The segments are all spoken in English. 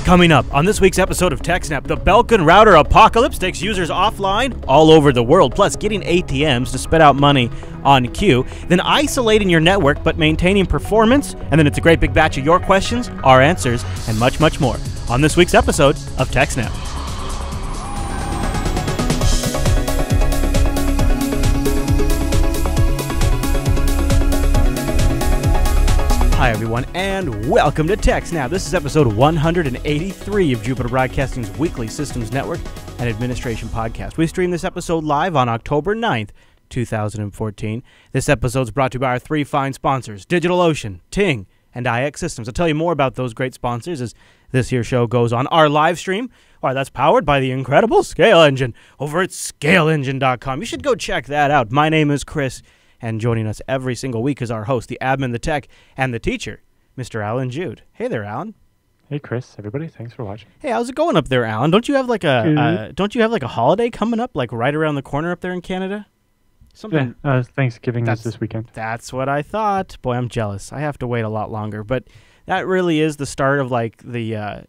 Coming up on this week's episode of TechSNAP, the Belkin router apocalypse takes users offline all over the world, plus getting ATMs to spit out money on cue, then isolating your network but maintaining performance, and then it's a great big batch of your questions, our answers, and much, much more on this week's episode of TechSNAP. Hi everyone, and welcome to TechSNAP. This is episode 183 of Jupiter Broadcasting's weekly Systems Network and Administration podcast. We stream this episode live on October 9th, 2014. This episode is brought to you by our three fine sponsors, DigitalOcean, Ting, and IX Systems. I'll tell you more about those great sponsors as this here show goes on. Our live stream, that's powered by the incredible Scale Engine over at ScaleEngine.com. You should go check that out. My name is Chris. And joining us every single week is our host, the admin, the tech, and the teacher, Mr. Alan Jude. Hey there, Alan. Hey, Chris. Everybody, thanks for watching. Hey, how's it going up there, Alan? Don't you have like a holiday coming up, like right around the corner up there in Canada? Something. Yeah, Thanksgiving is this weekend. That's what I thought. Boy, I'm jealous. I have to wait a lot longer, but that really is the start of the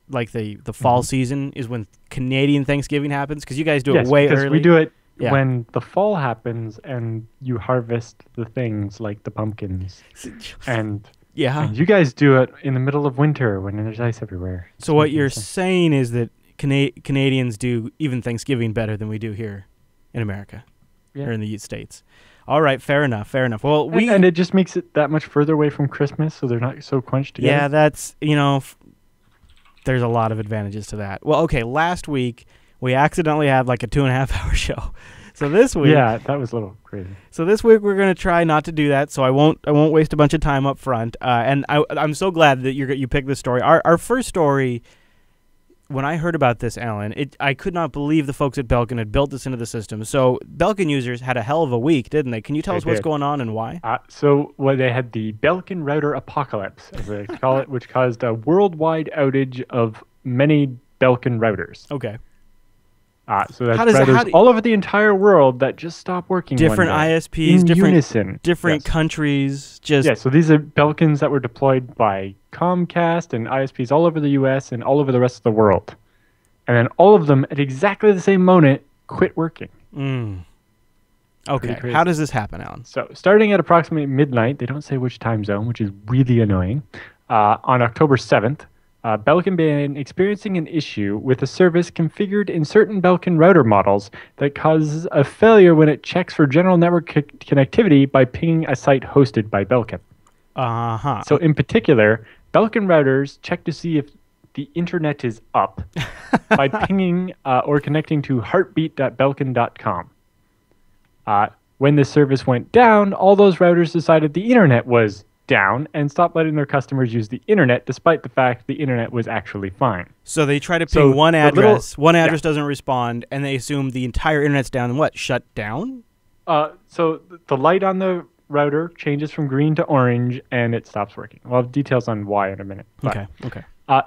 fall season is when Canadian Thanksgiving happens because you guys do it way early. We do it. Yeah. When the fall happens and you harvest the things like the pumpkins, and you guys do it in the middle of winter when there's ice everywhere. So what you're saying is that Canadians do even Thanksgiving better than we do here in America, or in the States. All right, fair enough. Well, and it just makes it that much further away from Christmas, so they're not so crunched together. Yeah, that's there's a lot of advantages to that. Well, okay, last week we accidentally had like a 2.5-hour show. So this week, that was a little crazy. So this week we're going to try not to do that. So I won't waste a bunch of time up front. And I'm so glad that you picked this story. Our first story, when I heard about this, Alan, I could not believe the folks at Belkin had built this into the system. So Belkin users had a hell of a week, didn't they? Can you tell us what's going on and why? They had the Belkin router apocalypse, as they call it, which caused a worldwide outage of many Belkin routers. Okay. So that's routers all over the entire world that just stopped working. Different one day. ISPs, unison. Different countries. So these are Belkins that were deployed by Comcast and ISPs all over the U.S. and all over the rest of the world. And then all of them at exactly the same moment quit working. Okay, how does this happen, Alan? So starting at approximately midnight, they don't say which time zone, which is really annoying, on October 7th, Belkin began experiencing an issue with a service configured in certain Belkin router models that causes a failure when it checks for general network connectivity by pinging a site hosted by Belkin. So in particular, Belkin routers check to see if the internet is up by pinging or connecting to heartbeat.belkin.com. When the service went down, all those routers decided the internet was down and stopped letting their customers use the internet despite the fact the internet was actually fine. So they try to ping one address, doesn't respond, and they assume the entire internet's down and shut down? So the light on the router changes from green to orange and it stops working. We'll have details on why in a minute. Okay.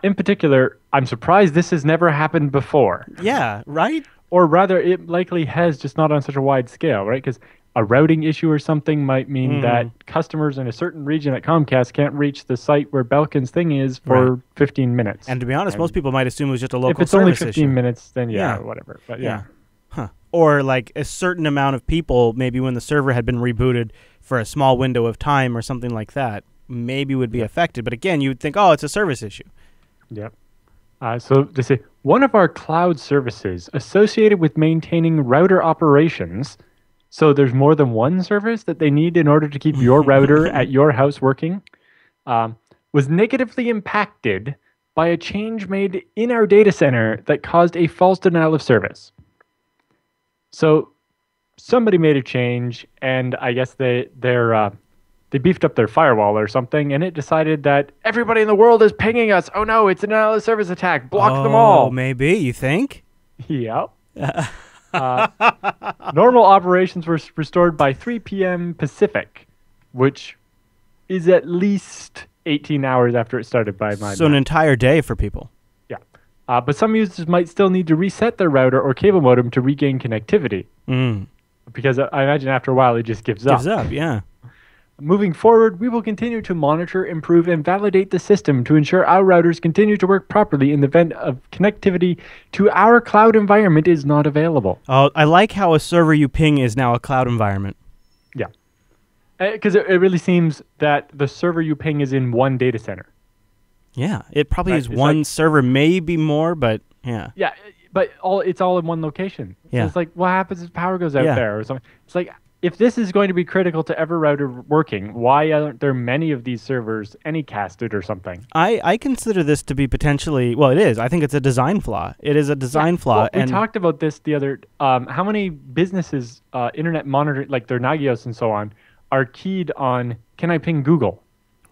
In particular, I'm surprised this has never happened before. Yeah, right? Or rather, it likely has, just not on such a wide scale, right? Because a routing issue or something might mean that customers in a certain region at Comcast can't reach the site where Belkin's thing is for 15 minutes. And to be honest, most people might assume it was just a local service issue. If it's only 15 minutes, then whatever. But Or like a certain amount of people, maybe when the server had been rebooted for a small window of time or something like that, maybe would be affected. But again, you would think, it's a service issue. Yep. So they say, one of our cloud services associated with maintaining router operations. So there's more than one service that they need in order to keep your router at your house working, was negatively impacted by a change made in our data center that caused a false denial of service. So somebody made a change, and I guess they beefed up their firewall or something, and it decided that everybody in the world is pinging us. Oh no, it's a denial of service attack. Block them all. Maybe, you think? Yep. Normal operations were restored by 3 p.m. Pacific, which is at least 18 hours after it started by my So an entire day for people. Yeah. But some users might still need to reset their router or cable modem to regain connectivity. Because I imagine after a while it just gives up. Yeah. Moving forward, we will continue to monitor, improve, and validate the system to ensure our routers continue to work properly in the event of connectivity to our cloud environment is not available. Oh, I like how a server you ping is now a cloud environment. Yeah. Because it really seems that the server you ping is in one data center. Yeah, it probably Right, is it's one like- server, maybe more, but yeah. Yeah, but it's all in one location. So Yeah. it's like, what happens if power goes out Yeah. there or something? It's like, if this is going to be critical to every router working, why aren't there many of these servers anycasted or something? I consider this to be potentially, well, it is. I think it's a design flaw. It is a design flaw. Well, we and talked about this the other. How many businesses, internet monitoring, like their Nagios and so on, are keyed on, can I ping Google?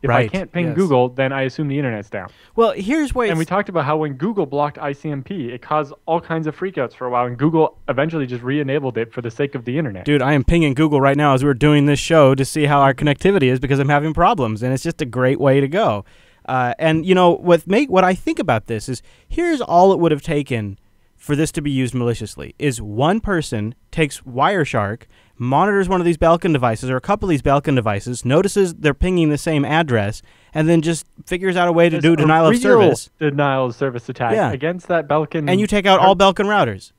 If I Right, can't ping yes. Google, then I assume the internet's down. well, here's where And it's, we talked about how when Google blocked ICMP, it caused all kinds of freakouts for a while, and Google eventually just re-enabled it for the sake of the internet. dude, I am pinging Google right now as we're doing this show to see how our connectivity is because I'm having problems, and it's just a great way to go. And you know what I think about this is here's all it would have taken for this to be used maliciously is one person takes Wireshark, monitors one of these Belkin devices or a couple of these Belkin devices, notices they're pinging the same address, and then just figures out a way to do There's a denial of real service. Denial of service attack Yeah. against that Belkin. And you take out all Belkin routers,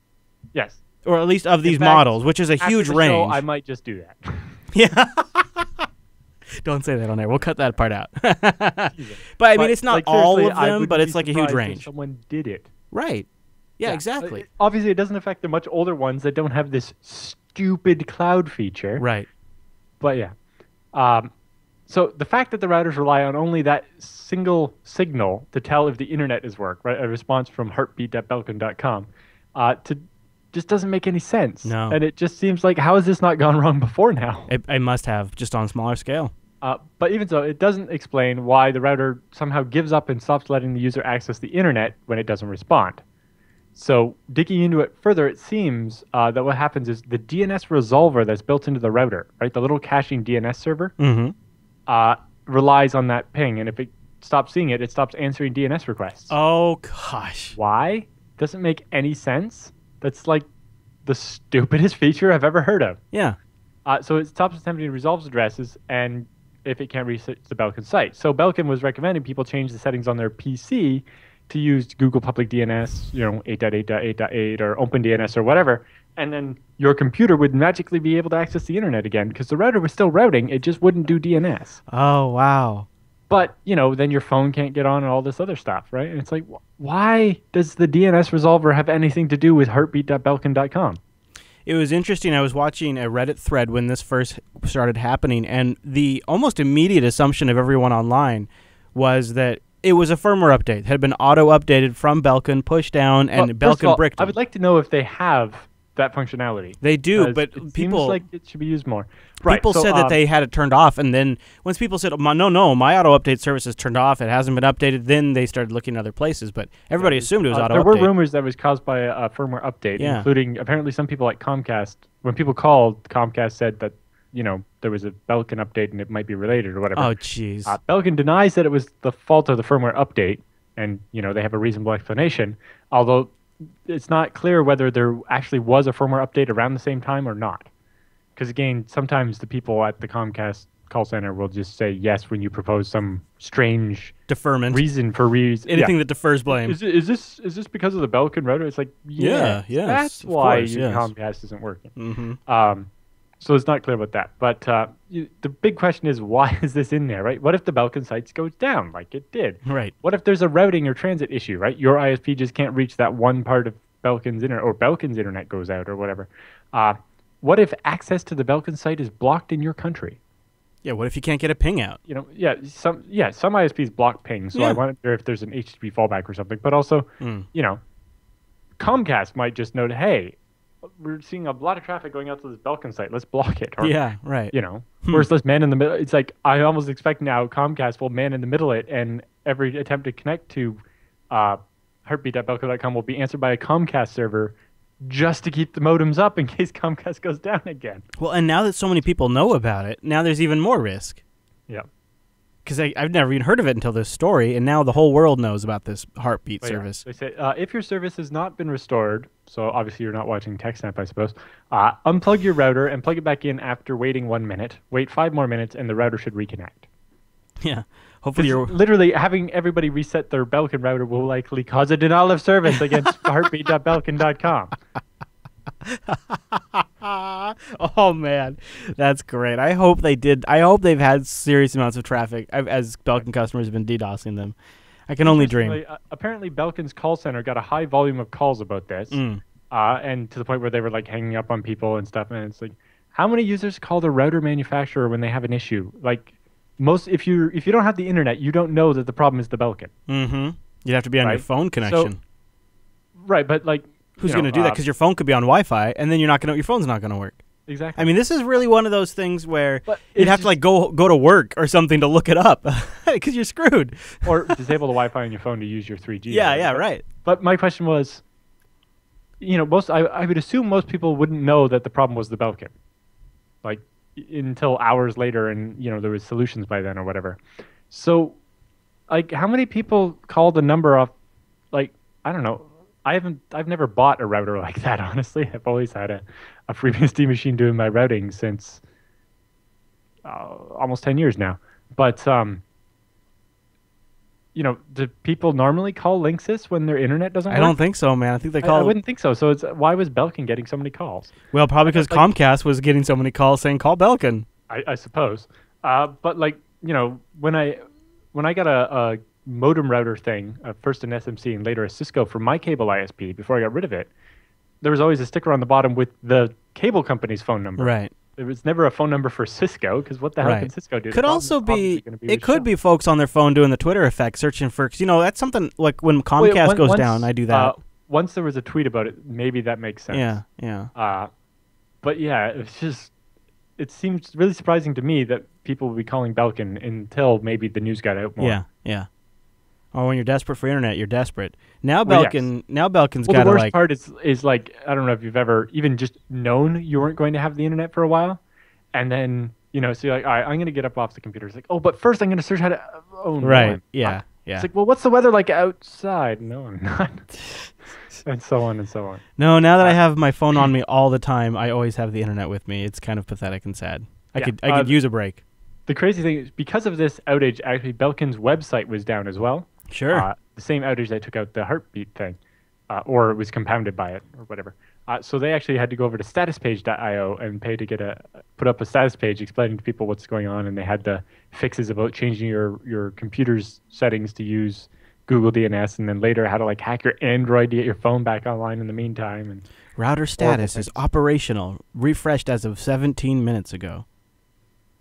Yes. or at least of these fact, models, which is a After huge the show, range. I might just do that. Yeah. Don't say that on there. We'll cut that part out. But I mean, it's not like, all seriously, of I them, wouldn't but be it's like a huge surprised if range. Someone did it. Right. Yeah, exactly. Obviously, it doesn't affect the much older ones that don't have this stupid cloud feature. Right. But yeah. So the fact that the routers rely on only that single signal to tell if the internet is work, right? A response from heartbeat.belkin.com, just doesn't make any sense. No. And it just seems like, how has this not gone wrong before now? It must have, just on a smaller scale. But even so, it doesn't explain why the router somehow gives up and stops letting the user access the internet when it doesn't respond. So digging into it further, it seems that what happens is the DNS resolver that's built into the router, right, the little caching DNS server, relies on that ping. And if it stops seeing it, it stops answering DNS requests. Oh, gosh. Why? Doesn't make any sense. That's like the stupidest feature I've ever heard of. Yeah. So it stops attempting to resolve addresses, and if it can't reach the Belkin site. So Belkin was recommending people change the settings on their PC to use Google Public DNS, 8.8.8.8 or OpenDNS or whatever, and then your computer would magically be able to access the internet again because the router was still routing, it just wouldn't do DNS. Oh, wow. But, then your phone can't get on and all this other stuff, right? And it's like, why does the DNS resolver have anything to do with heartbeat.belkin.com? It was interesting. I was watching a Reddit thread when this first started happening, and the almost immediate assumption of everyone online was that it was a firmware update. It had been auto-updated from Belkin, pushed down, and Well, first of Belkin all, bricked I them. would like to know if they have that functionality. They do, 'Cause but it people... seems like it should be used more. People said that they had it turned off, and then once people said, no, my auto-update service is turned off, it hasn't been updated, then they started looking other places, but everybody assumed it was auto-update. There were rumors that it was caused by a firmware update, Yeah. including apparently some people at Comcast. When people called, Comcast said that, there was a Belkin update and it might be related or whatever. Oh, jeez. Belkin denies that it was the fault of the firmware update, and, they have a reasonable explanation, although it's not clear whether there actually was a firmware update around the same time or not. Because, again, sometimes the people at the Comcast call center will just say yes when you propose some strange Deferment. reason for Anything that defers blame. Is this because of the Belkin router? It's like, Yeah, yes, that's of why course, your yes. Comcast isn't working. Mm-hmm. So it's not clear about that. But the big question is, why is this in there, right? What if the Belkin sites goes down like it did? Right. What if there's a routing or transit issue, right? Your ISP just can't reach that one part of Belkin's internet, or Belkin's internet goes out or whatever. What if access to the Belkin site is blocked in your country? Yeah, what if you can't get a ping out? Some ISPs block ping, so Yeah. I wonder if there's an HTTP fallback or something. But also, Comcast might just note, hey, we're seeing a lot of traffic going out to this Belkin site. Let's block it. Or, Yeah, right. whereas let's man in the middle. It's like I almost expect now Comcast will man in the middle it, and every attempt to connect to heartbeat.belkin.com will be answered by a Comcast server just to keep the modems up in case Comcast goes down again. Well, and now that so many people know about it, now there's even more risk. Yeah. because I've never even heard of it until this story, and now the whole world knows about this heartbeat Oh, service. yeah. They say if your service has not been restored, so obviously you're not watching TechSNAP, I suppose. Unplug your router and plug it back in after waiting 1 minute. Wait 5 more minutes, and the router should reconnect. Yeah. Hopefully you're Literally having everybody reset their Belkin router will likely cause a denial of service against heartbeat.belkin.com. Oh man, that's great. I hope they did. I hope they've had serious amounts of traffic as Belkin customers have been DDoSing them. I can only dream. Apparently, Belkin's call center got a high volume of calls about this, and to the point where they were like hanging up on people and stuff. And it's like, how many users call the router manufacturer when they have an issue? Like, most if you don't have the internet, you don't know that the problem is the Belkin. Mm-hmm. You'd have to be on your phone connection. Right, but like, who's going to do that? Because your phone could be on Wi-Fi, and then you're not going to. Your phone's not going to work. Exactly. I mean, this is really one of those things where you'd have to like go to work or something to look it up, because you're screwed. Or disable the Wi-Fi on your phone to use your 3G. Yeah, right. But my question was, I would assume most people wouldn't know that the problem was the Belkin, like until hours later, and there was solutions by then or whatever. So, like, how many people called the number off? Like, I don't know. I've never bought a router like that, honestly. I've always had a FreeBSD machine doing my routing since almost 10 years now. But, do people normally call Linksys when their internet doesn't work? I don't think so, man. I think they call... I wouldn't think so. So why was Belkin getting so many calls? Well, probably because Comcast was getting so many calls saying, call Belkin. I suppose. But, like, when I got a modem router thing, first an SMC and later a Cisco for my cable ISP before I got rid of it, there was always a sticker on the bottom with the cable company's phone number. Right. There was never a phone number for Cisco, because what the hell can Cisco do? Could also be, it could be folks on their phone doing the Twitter effect, searching for, because, that's something, like when Comcast goes down, I do that. Once there was a tweet about it, maybe that makes sense. Yeah. But yeah, it seems really surprising to me that people will be calling Belkin until maybe the news got out more. Yeah. Or when you're desperate for internet, you're desperate. Now Belkin's got the worst part is like, I don't know if you've ever even just known you weren't going to have the internet for a while, and then so you're like, all right, I'm going to get up off the computer. It's like, oh, but first I'm going to search how to. Oh, no, right. Yeah. It's like, well, what's the weather like outside? No, I'm not. And so on and so on. No, now that I have my phone on me all the time, I always have the internet with me. It's kind of pathetic and sad. I could use a break. The crazy thing is, because of this outage, actually Belkin's website was down as well. Sure. The same outage that took out the heartbeat thing, or it was compounded by it, or whatever. So they actually had to go over to statuspage.io and pay to put up a status page explaining to people what's going on, and they had the fixes about changing your computer's settings to use Google DNS, and then later how to like hack your Android to get your phone back online in the meantime. And router status is operational, refreshed as of 17 minutes ago.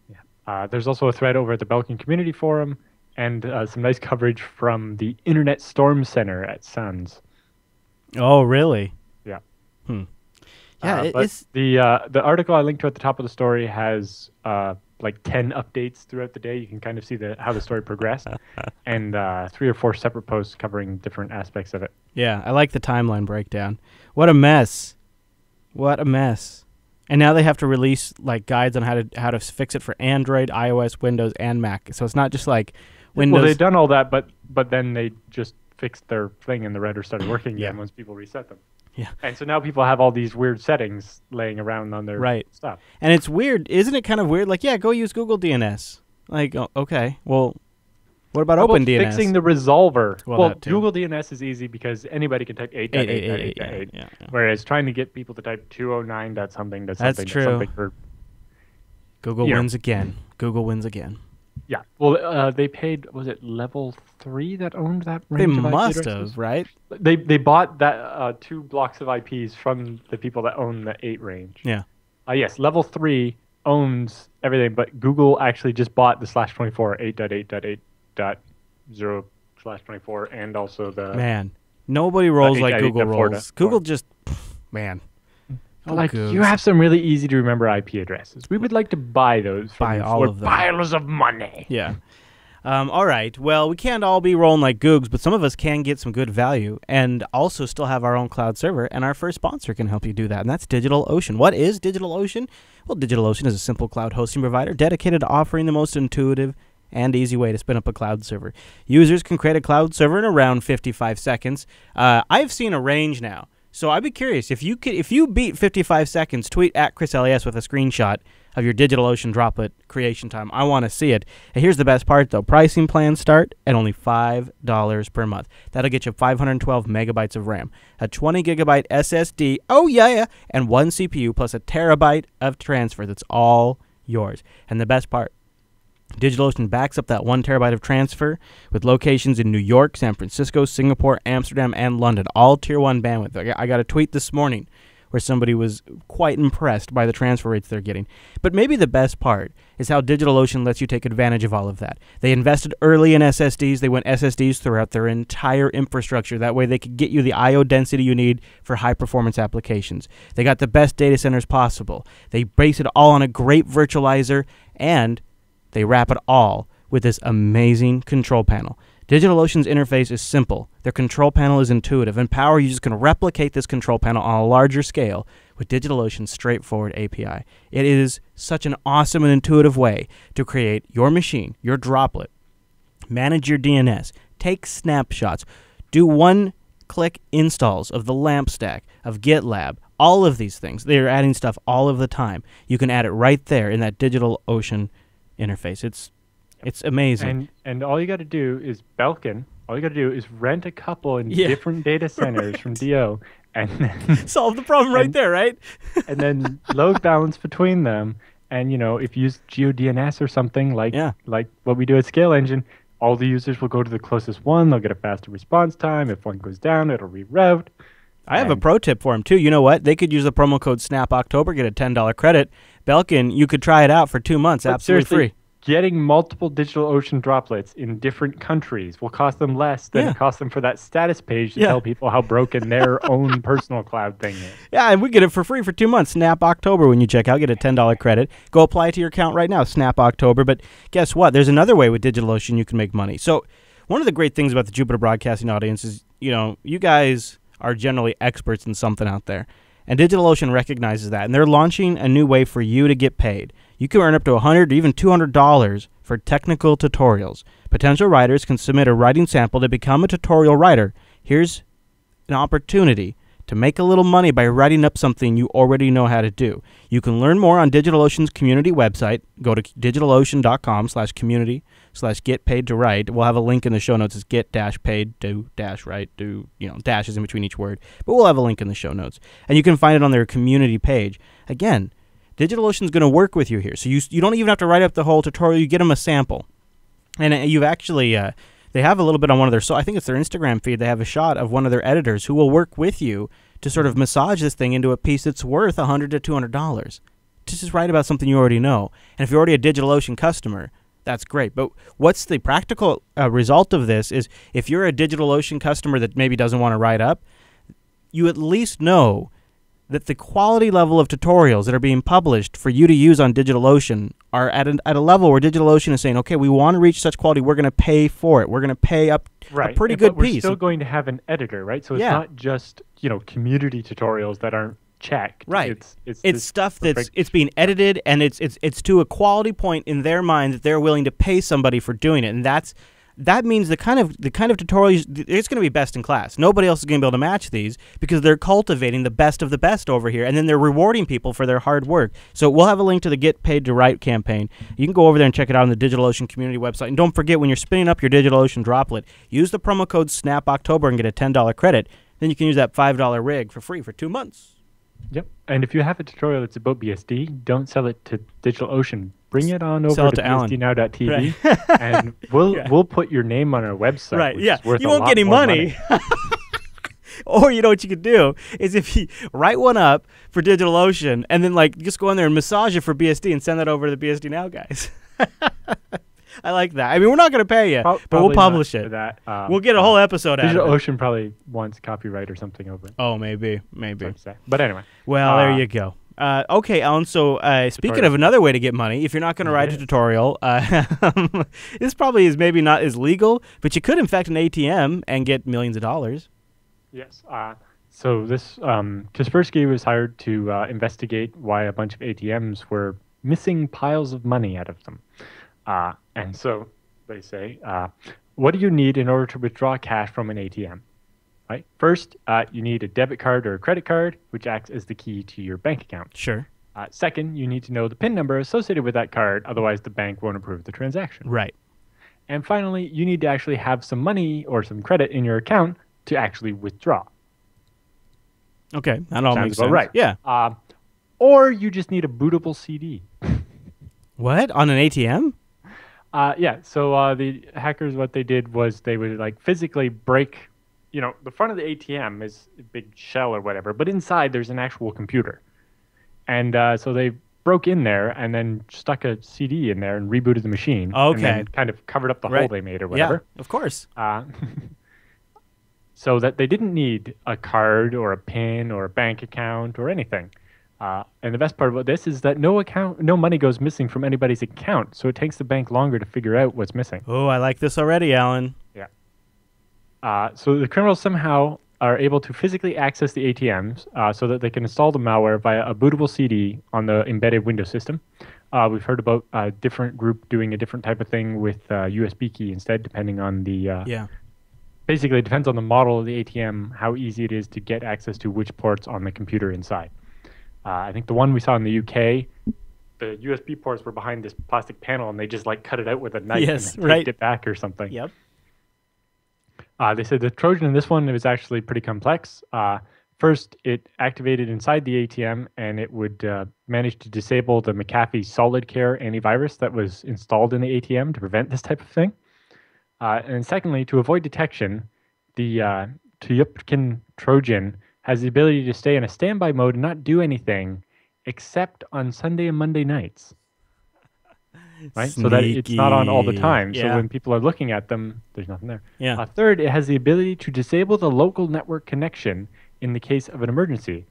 Yeah. There's also a thread over at the Belkin community forum, and some nice coverage from the Internet Storm Center at SUNS. Oh, really? Yeah. Yeah, it's the article I linked to at the top of the story has like 10 updates throughout the day. You can kind of see how the story progressed, and 3 or 4 separate posts covering different aspects of it. Yeah, I like the timeline breakdown. What a mess! What a mess! And now they have to release like guides on how to fix it for Android, iOS, Windows, and Mac. So it's not just like Windows. Well, they've done all that, but then they just fixed their thing, and the router started working again once people reset them. Yeah. And so now people have all these weird settings laying around on their stuff. And it's weird, isn't it? Kind of weird. Like, go use Google DNS. Like, okay, well, what about OpenDNS? Fixing the resolver. Well, Google DNS is easy because anybody can type 8.8.8.8. Whereas trying to get people to type 209.something. That's true. Google wins again. Google wins again. Yeah. Well, they paid, was it level 3 that owned that range of IP must addresses? have, right? They bought that 2 blocks of IPs from the people that own the 8 range. Yeah. Yes, level 3 owns everything, but Google actually just bought the /24 8.8.8.0/24 and also the... Man, nobody rolls like Google rolls. Google just... Man. Like, you have some really easy to remember IP addresses. We would like to buy those from you all of them. Piles of money. Yeah. All right. Well, we can't all be rolling like Googs, but some of us can get some good value and also still have our own cloud server, and our first sponsor can help you do that, and that's DigitalOcean. What is DigitalOcean? Well, DigitalOcean is a simple cloud hosting provider dedicated to offering the most intuitive and easy way to spin up a cloud server. Users can create a cloud server in around 55 seconds. I've seen a range now. So I'd be curious, if you beat 55 seconds, tweet at ChrisLAS with a screenshot of your DigitalOcean droplet creation time. I want to see it. And here's the best part, though. Pricing plans start at only $5 per month. That'll get you 512 megabytes of RAM, a 20 gigabyte SSD, and one CPU plus a terabyte of transfer. That's all yours. And the best part, DigitalOcean backs up that 1 terabyte of transfer with locations in New York, San Francisco, Singapore, Amsterdam, and London, all Tier 1 bandwidth. I got a tweet this morning where somebody was quite impressed by the transfer rates they're getting. But maybe the best part is how DigitalOcean lets you take advantage of all of that. They invested early in SSDs. They went SSDs throughout their entire infrastructure. That way they could get you the I/O density you need for high-performance applications. They got the best data centers possible. They base it all on a great virtualizer, and they wrap it all with this amazing control panel. DigitalOcean's interface is simple. Their control panel is intuitive, and Power users can replicate this control panel on a larger scale with DigitalOcean's straightforward API. It is such an awesome and intuitive way to create your machine, your droplet, manage your DNS, take snapshots, do one-click installs of the LAMP stack, of GitLab, all of these things. They're adding stuff all of the time. You can add it right there in that DigitalOcean interface. It's amazing. And all you got to do is Belkin. All you got to do is rent a couple in different data centers from DO, and then solve the problem right there, right? And then load balance between them. And if you use GeoDNS or something like what we do at Scale Engine, all the users will go to the closest one. They'll get a faster response time. If one goes down, it'll reroute. I have a pro tip for them, too. You know what? They could use the promo code SNAPOctober, get a $10 credit. Belkin, you could try it out for 2 months, absolutely free. Getting multiple DigitalOcean droplets in different countries will cost them less than it costs them for that status page to tell people how broken their own personal cloud thing is. Yeah, and we get it for free for 2 months. Snap October when you check out. Get a $10 credit. Go apply it to your account right now, Snap October. But guess what? There's another way with DigitalOcean you can make money. So one of the great things about the Jupiter Broadcasting audience is, you guys are generally experts in something out there. And DigitalOcean recognizes that, and they're launching a new way for you to get paid. You can earn up to $100 or even $200 for technical tutorials. Potential writers can submit a writing sample to become a tutorial writer. Here's an opportunity to make a little money by writing up something you already know how to do. You can learn more on DigitalOcean's community website. Go to digitalocean.com/community/getpaidtowrite. We'll have a link in the show notes. It's get-paid-to-write. Dashes in between each word. But we'll have a link in the show notes. And you can find it on their community page. Again, DigitalOcean's going to work with you here. So you don't even have to write up the whole tutorial. You get them a sample. And you've actually... they have a little bit on one of their, so I think it's their Instagram feed. They have a shot of one of their editors who will work with you to sort of massage this thing into a piece that's worth $100 to $200. To just write about something you already know. And if you're already a DigitalOcean customer, that's great. But what's the practical result of this is if you're a DigitalOcean customer that maybe doesn't want to write up, you at least know that the quality level of tutorials that are being published for you to use on DigitalOcean are at a level where DigitalOcean is saying, okay, we want to reach such quality, we're going to pay for it. We're going to pay up a pretty good piece. We're still going to have an editor, right? So it's not just, community tutorials that aren't checked. Right. It's stuff it's being edited, and it's to a quality point in their mind that they're willing to pay somebody for doing it. And that means the kind of tutorials, it's going to be best in class. Nobody else is going to be able to match these because they're cultivating the best of the best over here, and then they're rewarding people for their hard work. So we'll have a link to the Get Paid to Write campaign. You can go over there and check it out on the DigitalOcean community website. And don't forget, when you're spinning up your DigitalOcean droplet, use the promo code SNAPOctober and get a $10 credit. Then you can use that $5 rig for free for 2 months. Yep. And if you have a tutorial that's about BSD, don't sell it to DigitalOcean. Bring it on over to bsdnow.tv, right. And we'll put your name on our website. Right, yeah. You won't get any money. Or you know what you could do is if you write one up for DigitalOcean and then just go in there and massage it for BSD and send that over to the BSD Now guys. I like that. I mean, we're not going to pay you, but we'll publish it. That, we'll get a whole episode out of it. DigitalOcean probably wants copyright or something over it. Oh, maybe. But anyway. Well, there you go. Okay, Alan, so speaking of another way to get money, if you're not going to write a tutorial, this probably is maybe not as legal, but you could infect an ATM and get millions of dollars. Yes. So this Kaspersky was hired to investigate why a bunch of ATMs were missing piles of money out of them. And so they say. What do you need in order to withdraw cash from an ATM? Right. First, you need a debit card or a credit card, which acts as the key to your bank account. Sure. Second, you need to know the PIN number associated with that card, otherwise the bank won't approve the transaction. Right. And finally, you need to actually have some money or some credit in your account to actually withdraw. Okay, that all Sounds makes about sense. right. Yeah. Or you just need a bootable CD. What? On an ATM? Yeah. So the hackers, what they did was they would like physically break, the front of the ATM is a big shell or whatever, but inside there's an actual computer. And so they broke in there and then stuck a CD in there and rebooted the machine. Okay. And then kind of covered up the hole they made or whatever. Yeah, of course. So that they didn't need a card or a PIN or a bank account or anything. And the best part about this is that no money goes missing from anybody's account, so it takes the bank longer to figure out what's missing. Oh, I like this already, Alan. Yeah. So the criminals somehow are able to physically access the ATMs so that they can install the malware via a bootable CD on the embedded Windows system. We've heard about a different group doing a different type of thing with USB key instead, depending on the... Basically, it depends on the model of the ATM, how easy it is to get access to which ports on the computer inside. I think the one we saw in the UK, the USB ports were behind this plastic panel, and they just like cut it out with a knife and taped it back or something. Yep. They said the Trojan in this one was actually pretty complex. First, it activated inside the ATM, and it would manage to disable the McAfee Solid Care antivirus that was installed in the ATM to prevent this type of thing. And secondly, to avoid detection, the Tyupkin Trojan has the ability to stay in a standby mode and not do anything except on Sunday and Monday nights. Right? Sneaky. So that it's not on all the time. Yeah. So when people are looking at them, there's nothing there. Yeah. Third, it has the ability to disable the local network connection in the case of an emergency,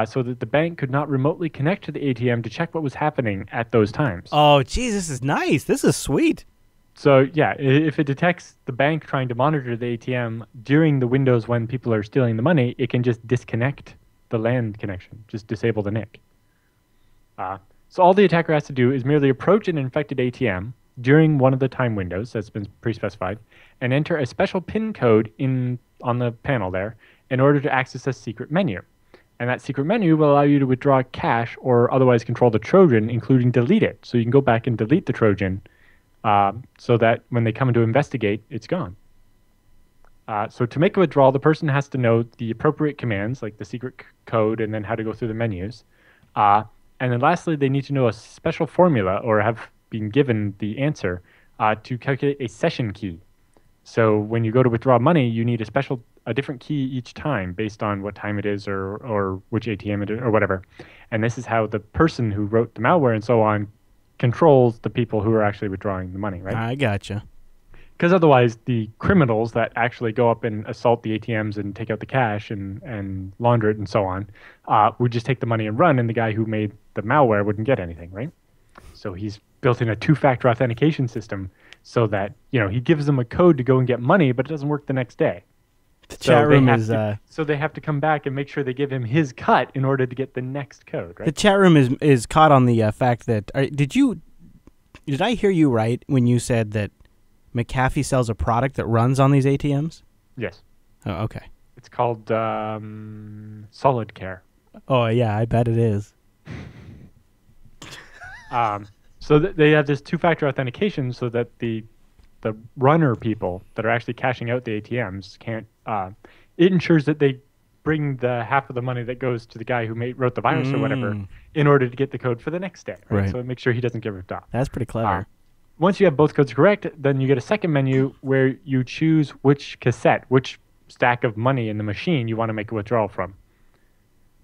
so that the bank could not remotely connect to the ATM to check what was happening at those times. Oh, geez, this is nice. This is sweet. So yeah, if it detects the bank trying to monitor the ATM during the windows when people are stealing the money, it can just disconnect the LAN connection, just disable the NIC. So all the attacker has to do is merely approach an infected ATM during one of the time windows that's been pre-specified and enter a special PIN code on the panel there in order to access a secret menu. And that secret menu will allow you to withdraw cash or otherwise control the Trojan, including delete it. So you can go back and delete the Trojan so that when they come in to investigate, it's gone. So to make a withdrawal, the person has to know the appropriate commands, like the secret code and then how to go through the menus. And then lastly, they need to know a special formula or have been given the answer to calculate a session key. So when you go to withdraw money, you need a different key each time based on what time it is or which ATM it is or whatever. And this is how the person who wrote the malware and so on controls the people who are actually withdrawing the money, right? I gotcha. Because otherwise, the criminals that actually go up and assault the ATMs and take out the cash and launder it and so on would just take the money and run, and the guy who made the malware wouldn't get anything, right? So he's built in a two-factor authentication system so that, he gives them a code to go and get money, but it doesn't work the next day. The chat room is... So they have to come back and make sure they give him his cut in order to get the next code, right? The chat room is caught on the fact that... Did I hear you right when you said that McAfee sells a product that runs on these ATMs? Yes. Oh, okay. It's called Solid Care. Oh, yeah, I bet it is. So they have this two-factor authentication so that the runner people that are actually cashing out the ATMs can't... it ensures that they bring the half of the money that goes to the guy who wrote the virus or whatever in order to get the code for the next day. Right? So it makes sure he doesn't get ripped off. That's pretty clever. Once you have both codes correct, then you get a second menu where you choose which which stack of money in the machine you want to make a withdrawal from.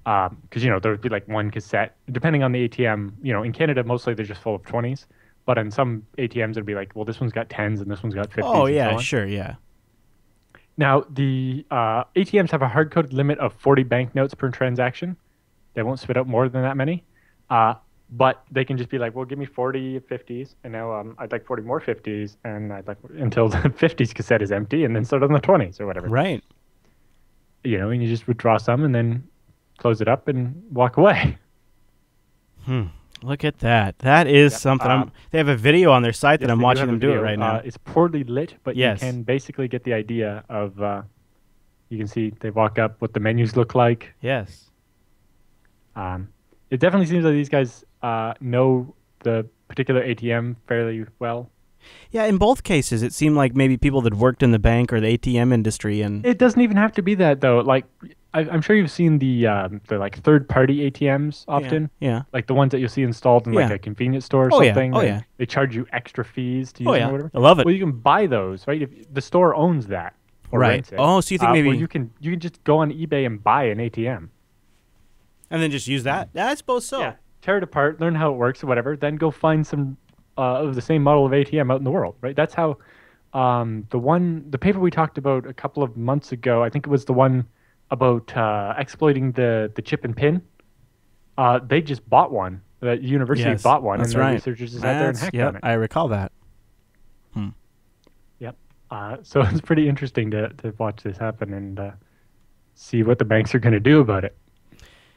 Because, there would be like one cassette, depending on the ATM. In Canada, mostly they're just full of 20s. But on some ATMs, it'd be like, well, this one's got 10s and this one's got 50s. Oh, yeah, and so on. sure, yeah. Now, the ATMs have a hard-coded limit of 40 banknotes per transaction. They won't spit out more than that many. But they can just be like, well, give me 40 50s, and now I'd like 40 more 50s, and I'd like until the 50s cassette is empty, and then start on the 20s or whatever. Right. And you just withdraw some and then close it up and walk away. Look at that. That is Yep. something. They have a video on their site that Yes, I'm they do watching have a them do it video. right now. It's poorly lit, but Yes. you can basically get the idea of. You can see they walk up, what the menus look like. Yes. It definitely seems like these guys know the particular ATM fairly well. Yeah, in both cases, it seemed like maybe people that worked in the bank or the ATM industry, and It doesn't even have to be that though. Like I'm sure you've seen the like third-party ATMs often. yeah. Like the ones that you'll see installed in like Yeah. a convenience store or Oh, yeah. something. Oh, and yeah. They charge you extra fees to use Oh, them yeah. or whatever. I love it. Well, you can buy those, right? If the store owns that or Right. rents it. Oh, so you think maybe well, you can just go on eBay and buy an ATM. and then just use that? Yeah, I suppose so. Yeah. Tear it apart, learn how it works or whatever, then go find some of the same model of ATM out in the world, right? That's how the paper we talked about a couple of months ago, I think it was the one about exploiting the chip and pin. They just bought one. The university Yes, bought one, that's and the right. researchers just sat there and hacked on it. I recall that. Yep. So it's pretty interesting to watch this happen and see what the banks are going to do about it.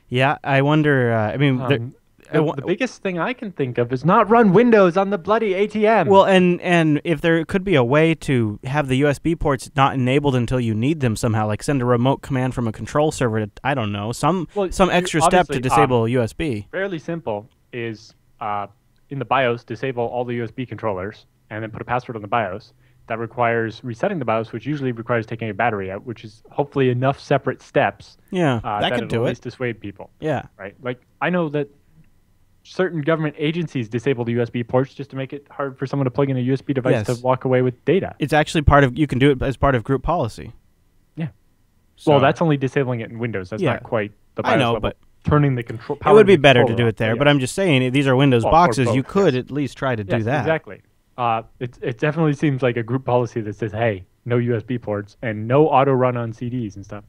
Yeah, I wonder. I mean, The biggest thing I can think of is not run Windows on the bloody ATM. well, and if there could be a way to have the USB ports not enabled until you need them somehow, like send a remote command from a control server to, I don't know, some extra step to obviously, disable USB. fairly simple is in the BIOS, disable all the USB controllers and then put a password on the BIOS. That requires resetting the BIOS, which usually requires taking a battery out, which is hopefully enough separate steps Yeah, that that could it'll do at it. least dissuade people. Yeah. Right? Like, I know that certain government agencies disable the USB ports just to make it hard for someone to plug in a USB device Yes. to walk away with data. It's actually you can do it as part of group policy. Yeah. So, Well, that's only disabling it in Windows. That's Yeah. not quite the I BIOS know, level. but turning the control. it would be better to controller do on. it there, Oh, but yes. I'm just saying, these are Windows Well, or boxes. You both, could yes. at least try to do Yes, that. exactly. It definitely seems like a group policy that says, hey, no USB ports and no auto run on CDs and stuff.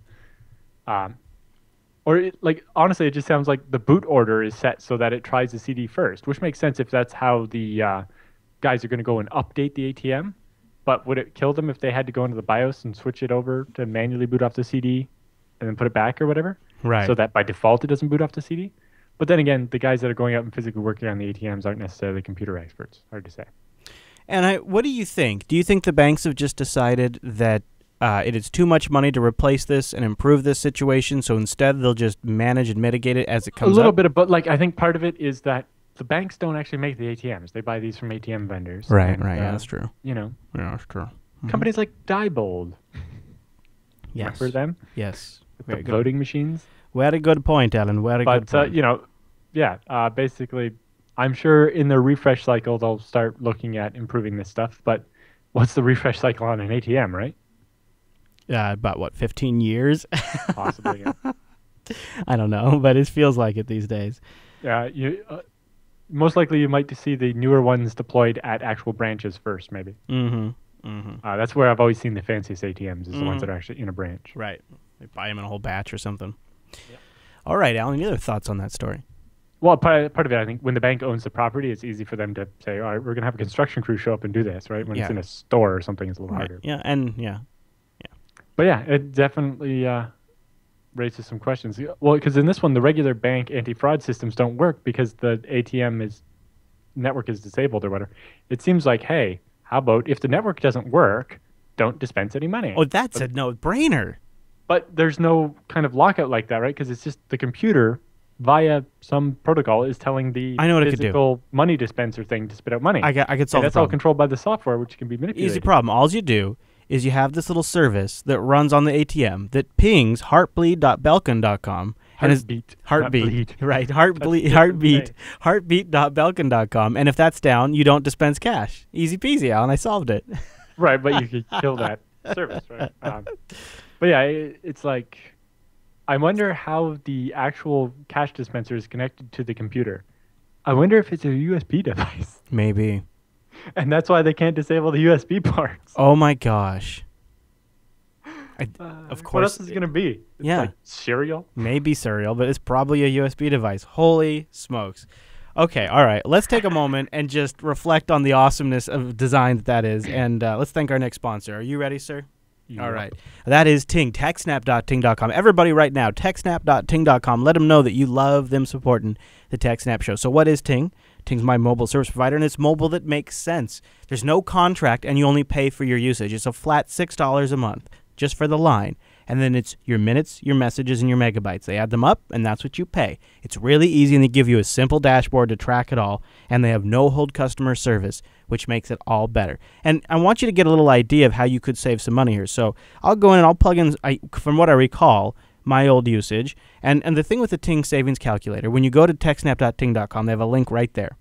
Honestly, it just sounds like the boot order is set so that it tries the CD first, which makes sense if that's how the guys are going to go and update the ATM. But would it kill them if they had to go into the BIOS and switch it over to manually boot off the CD and then put it back or whatever? Right. So that by default it doesn't boot off the CD? But then again, the guys that are going out and physically working on the ATMs aren't necessarily computer experts. Hard to say. And what do you think? Do you think the banks have just decided that it is too much money to replace this and improve this situation, so instead they'll just manage and mitigate it as it comes up? A little bit of, but I think part of it is that the banks don't actually make the ATMs. They buy these from ATM vendors. Right, and, right. Yeah, that's true. Yeah, that's true. companies like Diebold. Yes. Remember them? Yes. The Very good. voting machines. Very good point, Alan. Very good But, point. basically, I'm sure in their refresh cycle, they'll start looking at improving this stuff. But what's the refresh cycle on an ATM, right? About 15 years? Possibly, yeah. I don't know, but it feels like it these days. Yeah, most likely you might see the newer ones deployed at actual branches first, maybe. Mm-hmm. Mm-hmm. That's where I've always seen the fanciest ATMs, is the ones that are actually in a branch. Right. They buy them in a whole batch or something. Yep. All right, Alan, any other thoughts on that story? Well, part of it, I think, when the bank owns the property, it's easy for them to say, all right, we're going to have a construction crew show up and do this, right? When it's Yeah. in a store or something, it's a little harder. Yeah, and yeah. But yeah, it definitely raises some questions. Well, because in this one, the regular bank anti-fraud systems don't work because the ATM network is disabled or whatever. It seems like, hey, how about if the network doesn't work, don't dispense any money. Oh, that's a no-brainer. But there's no kind of lockout like that, right? Because it's just the computer via some protocol is telling the I know what it could do. physical money dispenser thing to spit out money. I could And solve the that's all problem. controlled by the software, which can be manipulated. Easy problem. All you do is you have this little service that runs on the ATM that pings heartbleed.belkin.com. Heartbeat. not bleed. Heartbeat. Right. That's a Heartbeat. different Heartbeat. thing. Heartbeat.belkin.com. And if that's down, you don't dispense cash. Easy peasy, Alan. I solved it. Right, but you could kill that service, right? But yeah, it's like, I wonder how the actual cash dispenser is connected to the computer. I wonder if it's a USB device. Maybe. And that's why they can't disable the USB parts. Oh my gosh. Of What course. else is it going to be? It's Yeah. like cereal? Maybe cereal, but it's probably a USB device. Holy smokes. Okay, all right. Let's take a moment and just reflect on the awesomeness of design that is, and let's thank our next sponsor. Are you ready, sir? All right. That is Ting, techsnap.ting.com. Everybody right now, techsnap.ting.com. Let them know that you love them supporting the TechSNAP show. So what is Ting? Ting's my mobile service provider, and it's mobile that makes sense. There's no contract, and you only pay for your usage. It's a flat $6 a month just for the line. And then it's your minutes, your messages, and your megabytes. They add them up, and that's what you pay. It's really easy, and they give you a simple dashboard to track it all, and they have no-hold customer service, which makes it all better. And I want you to get a little idea of how you could save some money here. So I'll go in and I'll plug in, from what I recall, my old usage. And the thing with the Ting savings calculator, when you go to techsnap.ting.com, they have a link right there.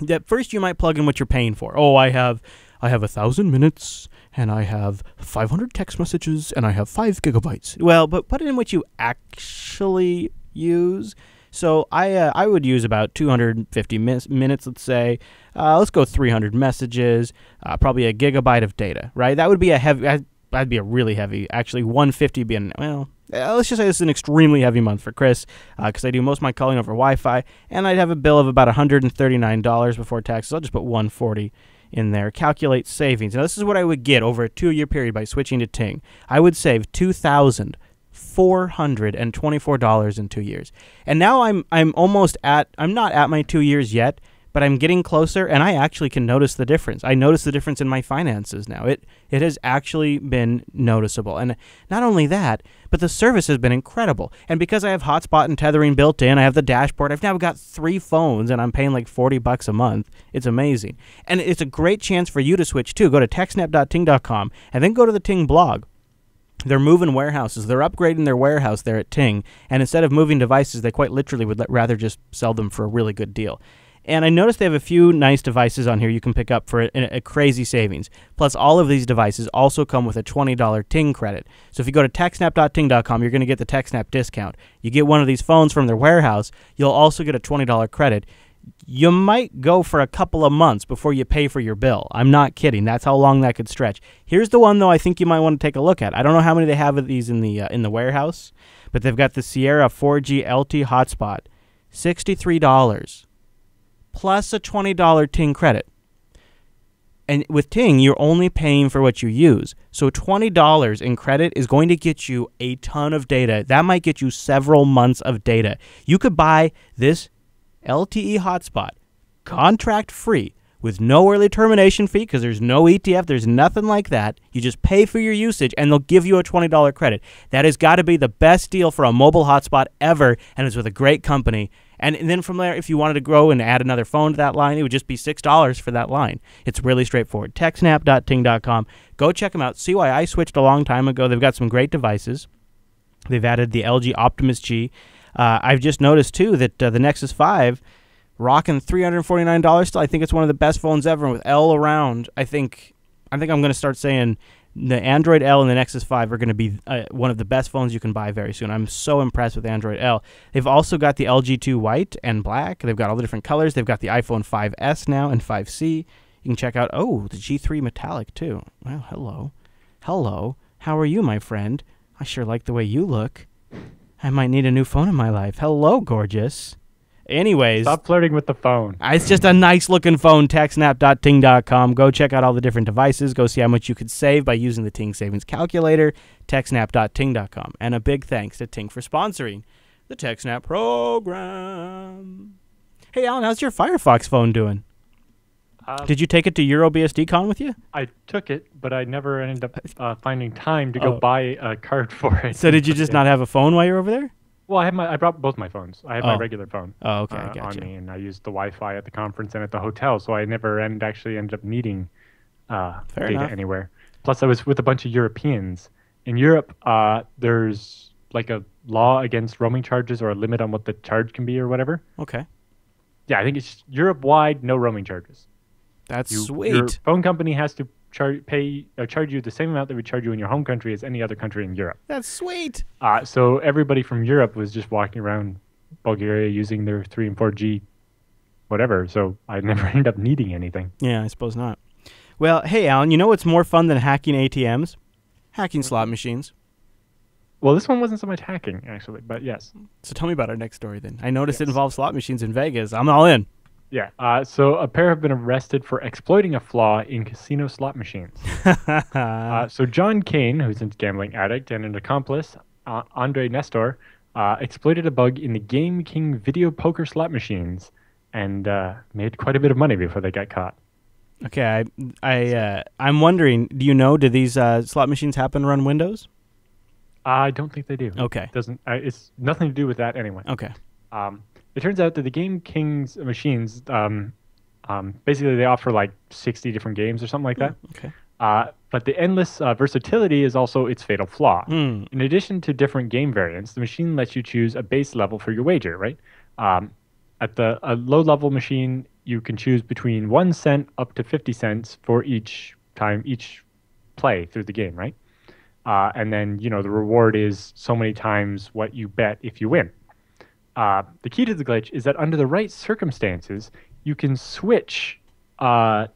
At first, you might plug in what you're paying for. Oh, I have 1,000 minutes, and I have 500 text messages, and I have 5 gigabytes. Well, but put in what you actually use. So I would use about 250 minutes, let's say. Let's go 300 messages, probably a gigabyte of data, right? That would be that'd be a really heavy. Actually, 150 being, well, let's just say this is an extremely heavy month for Chris, because I do most of my calling over Wi-Fi, and I'd have a bill of about $139 before taxes. I'll just put 140 in there. Calculate savings. Now, this is what I would get over a 2-year period by switching to Ting. I would save $2,424 in 2 years. And now I'm not at my 2 years yet, but I'm getting closer, and I actually can notice the difference. I notice the difference in my finances now. It has actually been noticeable. And not only that, but the service has been incredible. And because I have hotspot and tethering built in, I have the dashboard. I've now got 3 phones, and I'm paying like $40 a month. It's amazing. And it's a great chance for you to switch too. Go to techsnap.ting.com and then go to the Ting blog. They're moving warehouses. They're upgrading their warehouse there at Ting. And instead of moving devices, they quite literally would rather just sell them for a really good deal. And I noticed they have a few nice devices on here you can pick up for a crazy savings. Plus, all of these devices also come with a $20 Ting credit. So if you go to techsnap.ting.com, you're going to get the TechSNAP discount. You get one of these phones from their warehouse, you'll also get a $20 credit. You might go for a couple of months before you pay for your bill. I'm not kidding. That's how long that could stretch. Here's the one, though, I think you might want to take a look at. I don't know how many they have of these in the warehouse, but they've got the Sierra 4G LT hotspot, $63. Plus a $20 Ting credit. And with Ting, you're only paying for what you use. So $20 in credit is going to get you a ton of data. That might get you several months of data. You could buy this LTE hotspot contract free with no early termination fee because there's no ETF. There's nothing like that. You just pay for your usage, and they'll give you a $20 credit. That has got to be the best deal for a mobile hotspot ever, and it's with a great company. And then from there, if you wanted to grow and add another phone to that line, it would just be $6 for that line. It's really straightforward. TechSNAP.ting.com. Go check them out. See why I switched a long time ago. They've got some great devices. They've added the LG Optimus G. I've just noticed, too, that the Nexus 5, rocking $349 still. I think it's one of the best phones ever. And with L around, I think I'm going to start saying the Android L and the Nexus 5 are going to be one of the best phones you can buy very soon. I'm so impressed with Android L. They've also got the LG 2 white and black. They've got all the different colors. They've got the iPhone 5S now and 5C. You can check out, the G3 metallic too. Well, hello. Hello. How are you, my friend? I sure like the way you look. I might need a new phone in my life. Hello, gorgeous. Anyways. Stop flirting with the phone. It's just a nice-looking phone, techsnap.ting.com. Go check out all the different devices. Go see how much you could save by using the Ting Savings Calculator, techsnap.ting.com. And a big thanks to Ting for sponsoring the TechSNAP program. Hey, Alan, how's your Firefox phone doing? Did you take it to EuroBSDCon with you? I took it, but I never ended up finding time to go buy a card for it. So did you just not have a phone while you were over there? Well, I brought both my phones. I had my regular phone okay, I gotcha. on me, and I used the Wi-Fi at the conference and at the hotel, so I never ended up needing data anywhere. Plus, I was with a bunch of Europeans. In Europe, there's like a law against roaming charges or a limit on what the charge can be or whatever. Okay. Yeah, I think it's Europe-wide, no roaming charges. That's sweet. Your phone company has to charge you the same amount that we charge you in your home country as any other country in Europe. That's sweet. So everybody from Europe was just walking around Bulgaria using their 3 and 4G whatever, so I never ended up needing anything. Yeah, I suppose not. Well, hey, Alan, you know what's more fun than hacking ATMs? Hacking slot machines. Well, this one wasn't so much hacking, actually, but yes. So tell me about our next story then. I noticed it involves slot machines in Vegas. I'm all in. Yeah. So a pair have been arrested for exploiting a flaw in casino slot machines. So John Kane, who's a gambling addict, and an accomplice, Andre Nestor, exploited a bug in the Game King video poker slot machines and made quite a bit of money before they got caught. Okay, I'm wondering, do you know, do these slot machines happen to run Windows? I don't think they do. Okay. It doesn't. It's nothing to do with that anyway. Okay. It turns out that the Game King's machines, basically they offer like 60 different games or something like that. Okay. But the endless versatility is also its fatal flaw. Mm. In addition to different game variants, the machine lets you choose a base level for your wager, right? At a low level machine, you can choose between 1 cent up to 50 cents for each play through the game, right? And then, the reward is so many times what you bet if you win. The key to the glitch is that under the right circumstances, you can switch the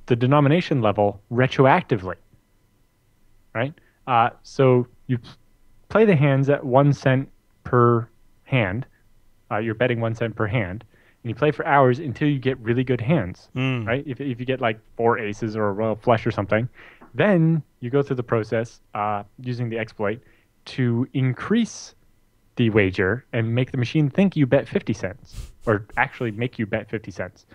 denomination level retroactively, right? So you play the hands at 1 cent per hand. You're betting 1 cent per hand, and you play for hours until you get really good hands, right? If you get like 4 aces or a royal flush or something, then you go through the process using the exploit to increase the wager and make the machine think you bet 50 cents, or actually make you bet 50 cents.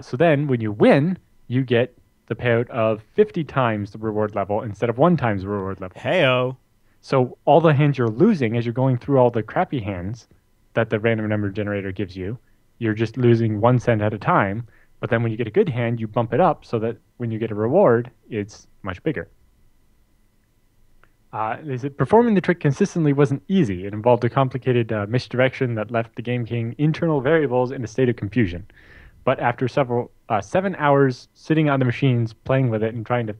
So then when you win, you get the payout of 50 times the reward level instead of 1 times the reward level. Heyo. So all the hands you're losing as you're going through all the crappy hands that the random number generator gives you, you're just losing 1 cent at a time. But then when you get a good hand, you bump it up so that when you get a reward, it's much bigger. They said performing the trick consistently wasn't easy. It involved a complicated misdirection that left the Game King internal variables in a state of confusion. But after 7 hours sitting on the machines, playing with it and trying to,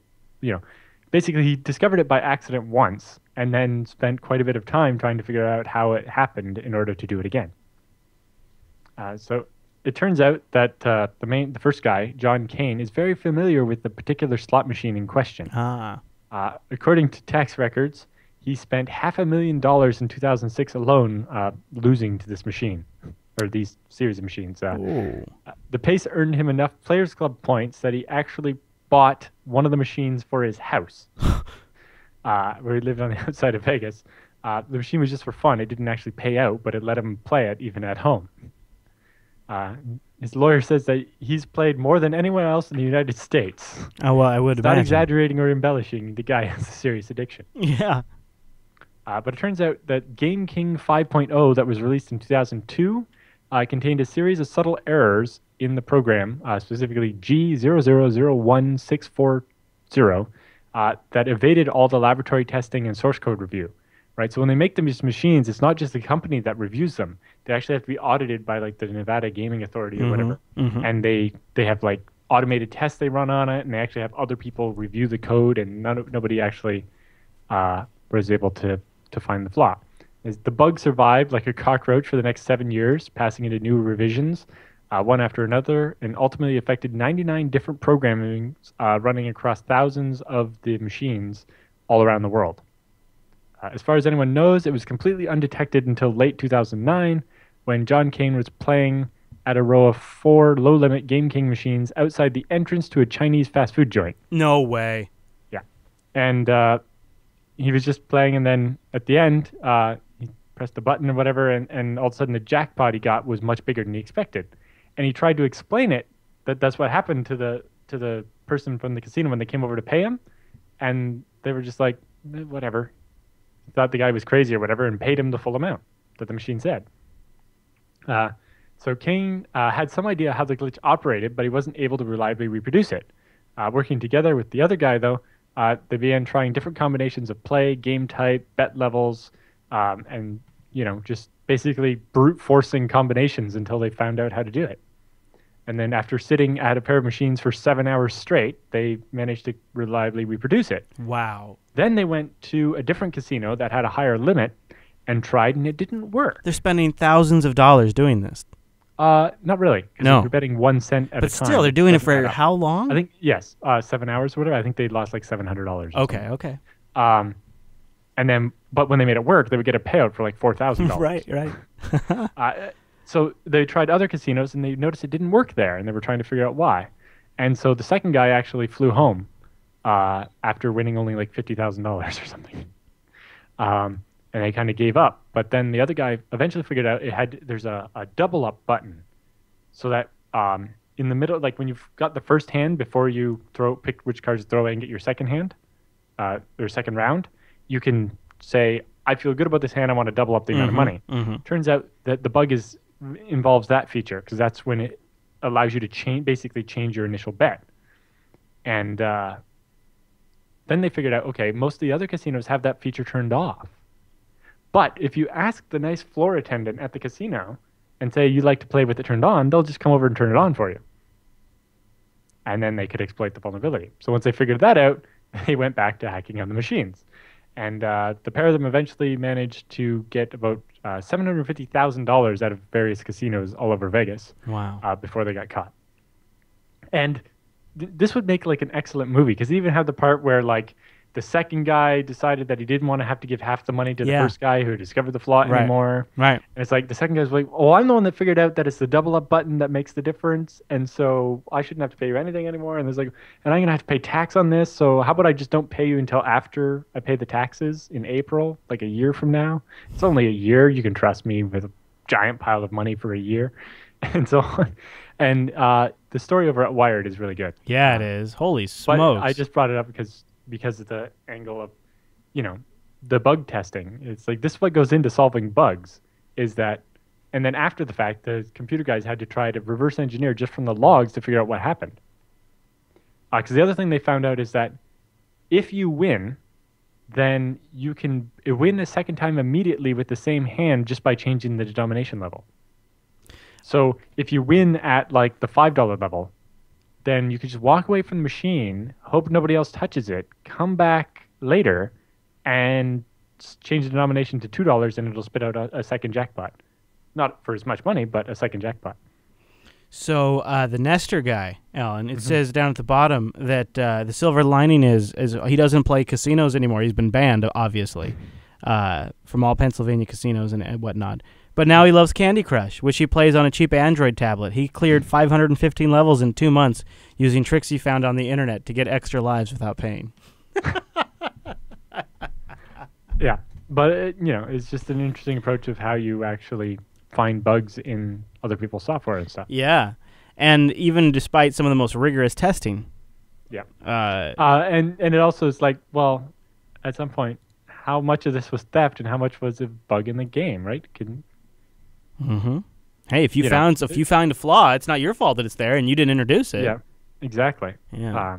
basically he discovered it by accident once and then spent quite a bit of time trying to figure out how it happened in order to do it again. So it turns out that the first guy, John Kane, is very familiar with the particular slot machine in question. According to tax records, he spent $500,000 in 2006 alone losing to this machine, or these series of machines. The pace earned him enough Players Club points that he actually bought one of the machines for his house, where he lived on the outside of Vegas. The machine was just for fun. It didn't actually pay out, but it let him play it even at home. His lawyer says that he's played more than anyone else in the United States. Oh, well, I would imagine. Not exaggerating or embellishing. The guy has a serious addiction. Yeah. But it turns out that Game King 5.0 that was released in 2002 contained a series of subtle errors in the program, specifically G0001640, that evaded all the laboratory testing and source code review. Right, so when they make these machines, it's not just the company that reviews them. They actually have to be audited by like the Nevada Gaming Authority or whatever, and they have like automated tests they run on it, and they actually have other people review the code, and nobody actually was able to find the flaw. The bug survived like a cockroach for the next 7 years, passing into new revisions, one after another, and ultimately affected 99 different programming running across thousands of the machines all around the world. As far as anyone knows, it was completely undetected until late 2009 when John Kane was playing at a row of 4 low-limit Game King machines outside the entrance to a Chinese fast food joint. No way. Yeah. And he was just playing, and then at the end, he pressed the button or whatever, and all of a sudden the jackpot he got was much bigger than he expected. And he tried to explain it, that's what happened to the person from the casino when they came over to pay him, and they were just like, whatever. Thought the guy was crazy or whatever and paid him the full amount that the machine said. So Kane had some idea how the glitch operated, but he wasn't able to reliably reproduce it. Working together with the other guy, though, they began trying different combinations of play, game type, bet levels, and just basically brute forcing combinations until they found out how to do it. And then after sitting at a pair of machines for 7 hours straight, they managed to reliably reproduce it. Wow. Then they went to a different casino that had a higher limit and tried, and it didn't work. They're spending thousands of dollars doing this. Not really. No. You're betting 1 cent at a time. But still, they're doing it for how long? I think, yes, 7 hours or whatever. I think they lost like $700. Okay. And then, but when they made it work, they would get a payout for like $4,000. Right. So they tried other casinos and they noticed it didn't work there, and they were trying to figure out why. And so the second guy actually flew home after winning only like $50,000 or something. And they kind of gave up. But then the other guy eventually figured out there's a double up button, so that in the middle, like when you've got the first hand before you pick which cards to throw and get your second hand or second round, you can say, I feel good about this hand. I want to double up the amount of money. Turns out that the bug involves that feature, because that's when it allows you to basically change your initial bet. And then they figured out, okay, most of the other casinos have that feature turned off. But if you ask the nice floor attendant at the casino and say you'd like to play with it turned on, they'll just come over and turn it on for you. And then they could exploit the vulnerability. So once they figured that out, they went back to hacking on the machines. And the pair of them eventually managed to get about $750,000 out of various casinos all over Vegas. Wow. Before they got caught. And this would make like an excellent movie, because they even have the part where like the second guy decided that he didn't want to have to give half the money to the first guy who discovered the flaw anymore. Right. And it's like the second guy's like, oh, I'm the one that figured out that it's the double up button that makes the difference, and so I shouldn't have to pay you anything anymore. And there's like, and I'm gonna have to pay tax on this, so how about I just don't pay you until after I pay the taxes in April, like a year from now? It's only a year. You can trust me with a giant pile of money for a year, and so on. And the story over at Wired is really good. Yeah, it is. Holy smokes! But I just brought it up because of the angle of, the bug testing. It's like this is what goes into solving bugs, is that, and then after the fact, the computer guys had to try to reverse engineer just from the logs to figure out what happened. Because the other thing they found out is that if you win, then you can win a second time immediately with the same hand just by changing the denomination level. So if you win at like the $5 level, then you could just walk away from the machine, hope nobody else touches it, come back later, and change the denomination to $2, and it'll spit out a second jackpot. Not for as much money, but a second jackpot. So the Nestor guy, Alan, it says down at the bottom that the silver lining is he doesn't play casinos anymore. He's been banned, obviously, from all Pennsylvania casinos and whatnot. But now he loves Candy Crush, which he plays on a cheap Android tablet. He cleared 515 levels in 2 months using tricks he found on the internet to get extra lives without paying. Yeah, but it's just an interesting approach of how you actually find bugs in other people's software and stuff. Yeah, and even despite some of the most rigorous testing. Yeah. And it also is like, well, at some point, how much of this was theft and how much was a bug in the game, right? Hey, if you found a flaw, it's not your fault that it's there, and you didn't introduce it. Yeah, exactly. Yeah.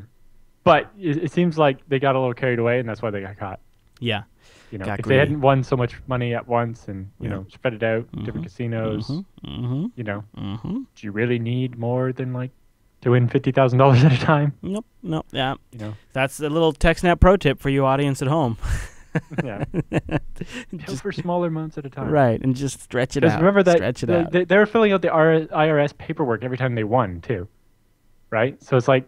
But it seems like they got a little carried away, and that's why they got caught. Yeah. If they hadn't won so much money at once and spread it out, different casinos, do you really need more than like to win $50,000 at a time? Nope. Yeah. That's a little TechSNAP pro tip for you audience at home. Yeah. Just for smaller amounts at a time. Right, and just stretch it out. Remember that stretch it out. They were filling out the IRS paperwork every time they won, too. Right? So it's like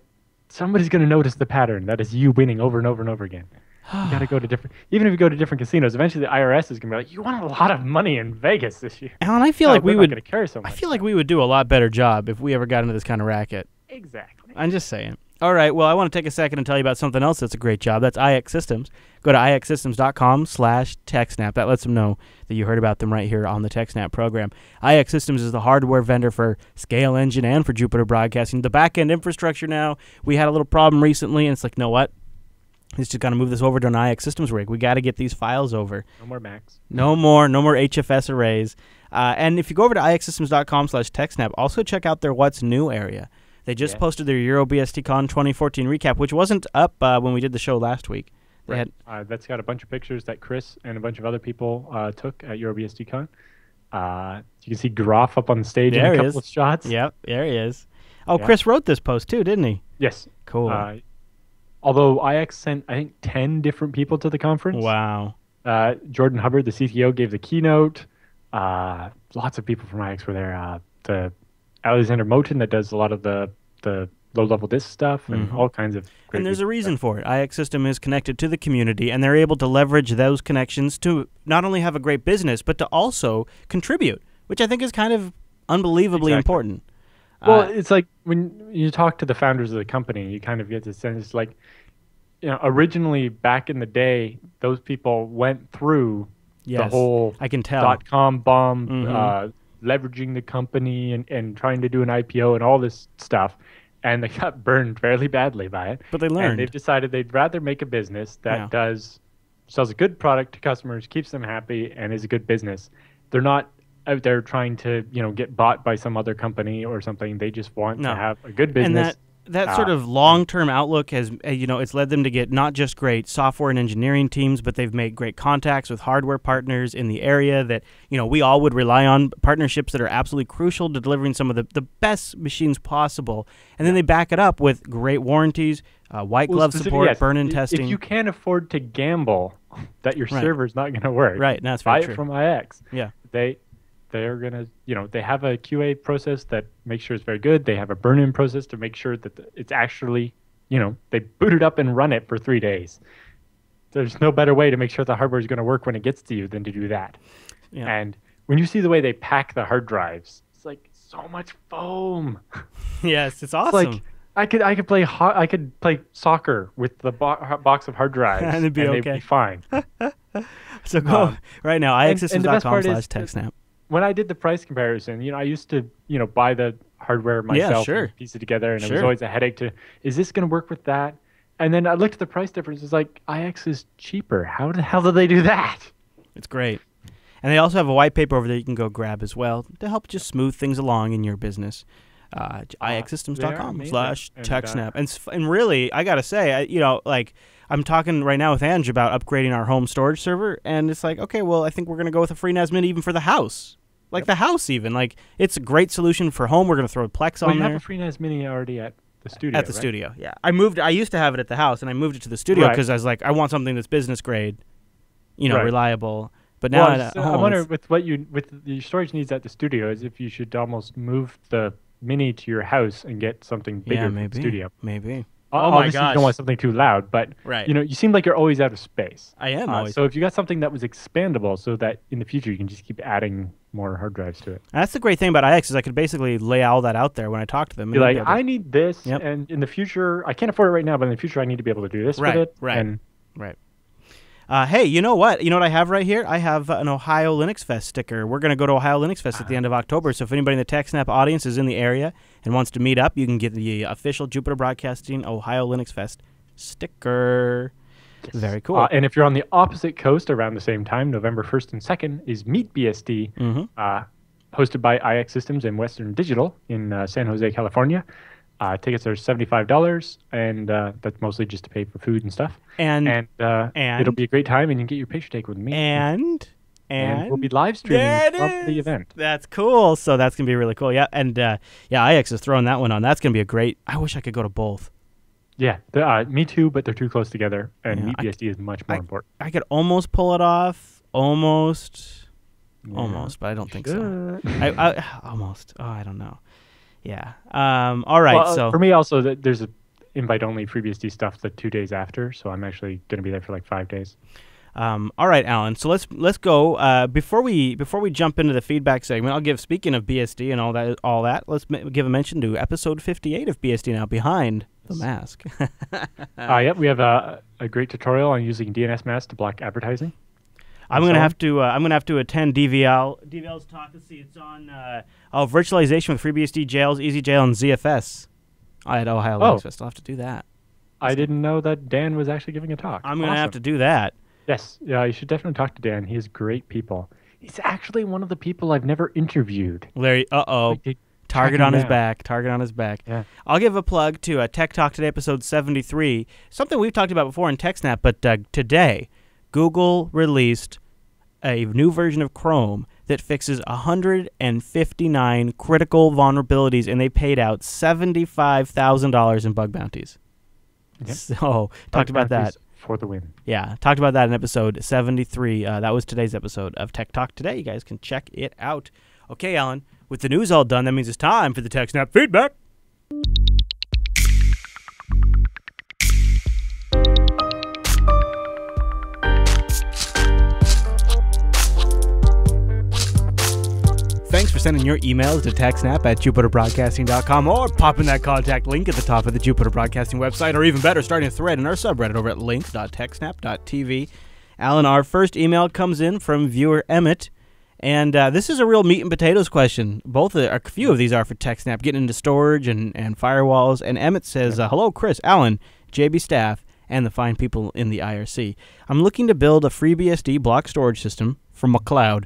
somebody's going to notice the pattern. That is you winning over and over and over again. You got to go to even if you go to different casinos, eventually the IRS is going to be like, you won a lot of money in Vegas this year. Alan, I feel like we would care so much. I feel like we would do a lot better job if we ever got into this kind of racket. Exactly. I'm just saying. All right, well, I want to take a second and tell you about something else that's a great job. That's IX Systems. Go to ixsystems.com/TechSNAP. That lets them know that you heard about them right here on the TechSNAP program. IX Systems is the hardware vendor for Scale Engine and for Jupiter Broadcasting. The back-end infrastructure now, we had a little problem recently, and it's like, you know what? It's just got to move this over to an IX Systems rig. We got to get these files over. No more Macs. No more HFS arrays. And if you go over to ixsystems.com/TechSNAP, also check out their What's New area. They just posted their EuroBSTCon 2014 recap, which wasn't up when we did the show last week. Right. That's got a bunch of pictures that Chris and a bunch of other people took at EuroBSTCon. You can see Groff up on the stage in a couple of shots. Yep, there he is. Oh, yeah. Chris wrote this post too, didn't he? Yes. Cool. Although IX sent, I think, 10 different people to the conference. Wow. Jordan Hubbard, the CTO, gave the keynote. Lots of people from IX were there. Alexander Moten, that does a lot of the low-level disk stuff and all kinds of great. And there's a reason for it. IX System is connected to the community, and they're able to leverage those connections to not only have a great business, but to also contribute, which I think is kind of unbelievably Exactly. important. Well, it's like when you talk to the founders of the company, you kind of get the sense like, originally back in the day, those people went through the yes, whole I can tell. .com bomb, Hmm. leveraging the company and trying to do an IPO and all this stuff, and they got burned fairly badly by it. But they And they've learned. decided they'd rather make a business Yeah. that sells a good product to customers, keeps them happy, and is a good business. They're not out there trying to, get bought by some other company or something. They just want to No. have a good And business. that sort of And long-term outlook has, it's led them to get not just great software and engineering teams, but they've made great contacts with hardware partners in the area that, we all would rely on, partnerships that are absolutely crucial to delivering some of the best machines possible. And then they back it up with great warranties, white glove support, yes, burn-in testing. if you can't afford to gamble that your Right. server's not going to work, Right, that's very buy true. it from IX. Yeah. They're going to, they have a QA process that makes sure it's very good. They have a burn-in process to make sure that it's actually, they boot it up and run it for 3 days. There's no better way to make sure the hardware is going to work when it gets to you than to do that. Yeah. And when you see the way they pack the hard drives, it's like so much foam. Yes, it's awesome. It's like I could play soccer with the box of hard drives And it'd be okay. they'd be fine. So go right now, and the best part is ixsystems.com/TechSNAP. When I did the price comparison, I used to, buy the hardware myself sure. and piece it together, and it Sure. was always a headache is this going to work with that? And then I looked at the price difference. It's like, IX is cheaper. How the hell did they do that? It's great. And they also have a white paper over there you can go grab as well to help just smooth things along in your business. ixsystems.com/TechSNAP. And really, I got to say, I'm talking right now with Ange about upgrading our home storage server, and it's like, okay, well, I think we're going to go with a FreeNAS Mini even for the house. The house even. It's a great solution for home. We're going to throw a Plex on you there. have a FreeNAS Mini already at the studio, At the right? studio, yeah. I used to have it at the house, and I moved it to the studio because I was like, I want something that's business grade, Right. reliable. But now Well, at I home, wonder with the storage needs at the studio is if you should almost move the Mini to your house and get something bigger yeah, for maybe, the studio. maybe. Oh my gosh! You don't want something too loud, but Right. you seem like you're always out of space. I am always. So if you got something that was expandable, so that in the future you can just keep adding more hard drives to it. That's the great thing about IX is I could basically lay all that out there when I talk to them. Be like, I need this, Yep. and in the future I can't afford it right now, but in the future I need to be able to do this Right, with it. right. And Right. Hey, you know what? You know what I have right here? I have an Ohio Linux Fest sticker. We're going to go to Ohio Linux Fest at the end of October. So if anybody in the TechSNAP audience is in the area and wants to meet up, you can get the official Jupiter Broadcasting Ohio Linux Fest sticker. Yes. Very cool. And if you're on the opposite coast around the same time, November 1st and 2nd is Meet BSD, hosted by IX Systems and Western Digital in San Jose, California. Tickets are $75, and that's mostly just to pay for food and stuff. And it'll be a great time, and you can get your picture taken with me. And we'll be live streaming from the event. That's cool. So that's gonna be really cool. Yeah, and IX is throwing that one on. That's gonna be a great. I wish I could go to both. Yeah, me too, but they're too close together, and MeetBSD is much more important. I could almost pull it off, almost, but I don't think so. I almost. Oh, I don't know. Yeah. All right. Well, so for me, also, there's a invite-only FreeBSD stuff the 2 days after, so I'm actually going to be there for like 5 days. All right, Alan. So let's go. Before we jump into the feedback segment, I'll give. Speaking of BSD and all that, let's give a mention to episode 58 of BSD Now Behind the Mask. Yep, we have a great tutorial on using DNS masks to block advertising. I'm gonna have to attend DVL's talk. Let's see, it's on virtualization with FreeBSD jails, EasyJail, and ZFS at Ohio Linux Fest. I'll have to do that. I didn't know that Dan was actually giving a talk. I'm gonna have to do that. Yes, you should definitely talk to Dan. He has great people. He's actually one of the people I've never interviewed. Larry, target on his back. Target on his back. Yeah. I'll give a plug to Tech Talk Today, episode 73. Something we've talked about before in TechSNAP, but today, Google released a new version of Chrome that fixes 159 critical vulnerabilities, and they paid out $75,000 in bug bounties. Okay. So, talked about that. For the win. Yeah, talked about that in episode 73. That was today's episode of Tech Talk Today. You guys can check it out. Okay, Alan, with the news all done, that means it's time for the TechSNAP feedback. Thanks for sending your emails to TechSNAP at JupiterBroadcasting.com or popping that contact link at the top of the Jupiter Broadcasting website, or even better, starting a thread in our subreddit over at link.techsnap.tv. Alan, our first email comes in from viewer Emmett, and this is a real meat and potatoes question. A few of these are for TechSNAP, getting into storage and firewalls. And Emmett says, hello, Chris, Alan, JB staff, and the fine people in the IRC. I'm looking to build a FreeBSD block storage system from a cloud.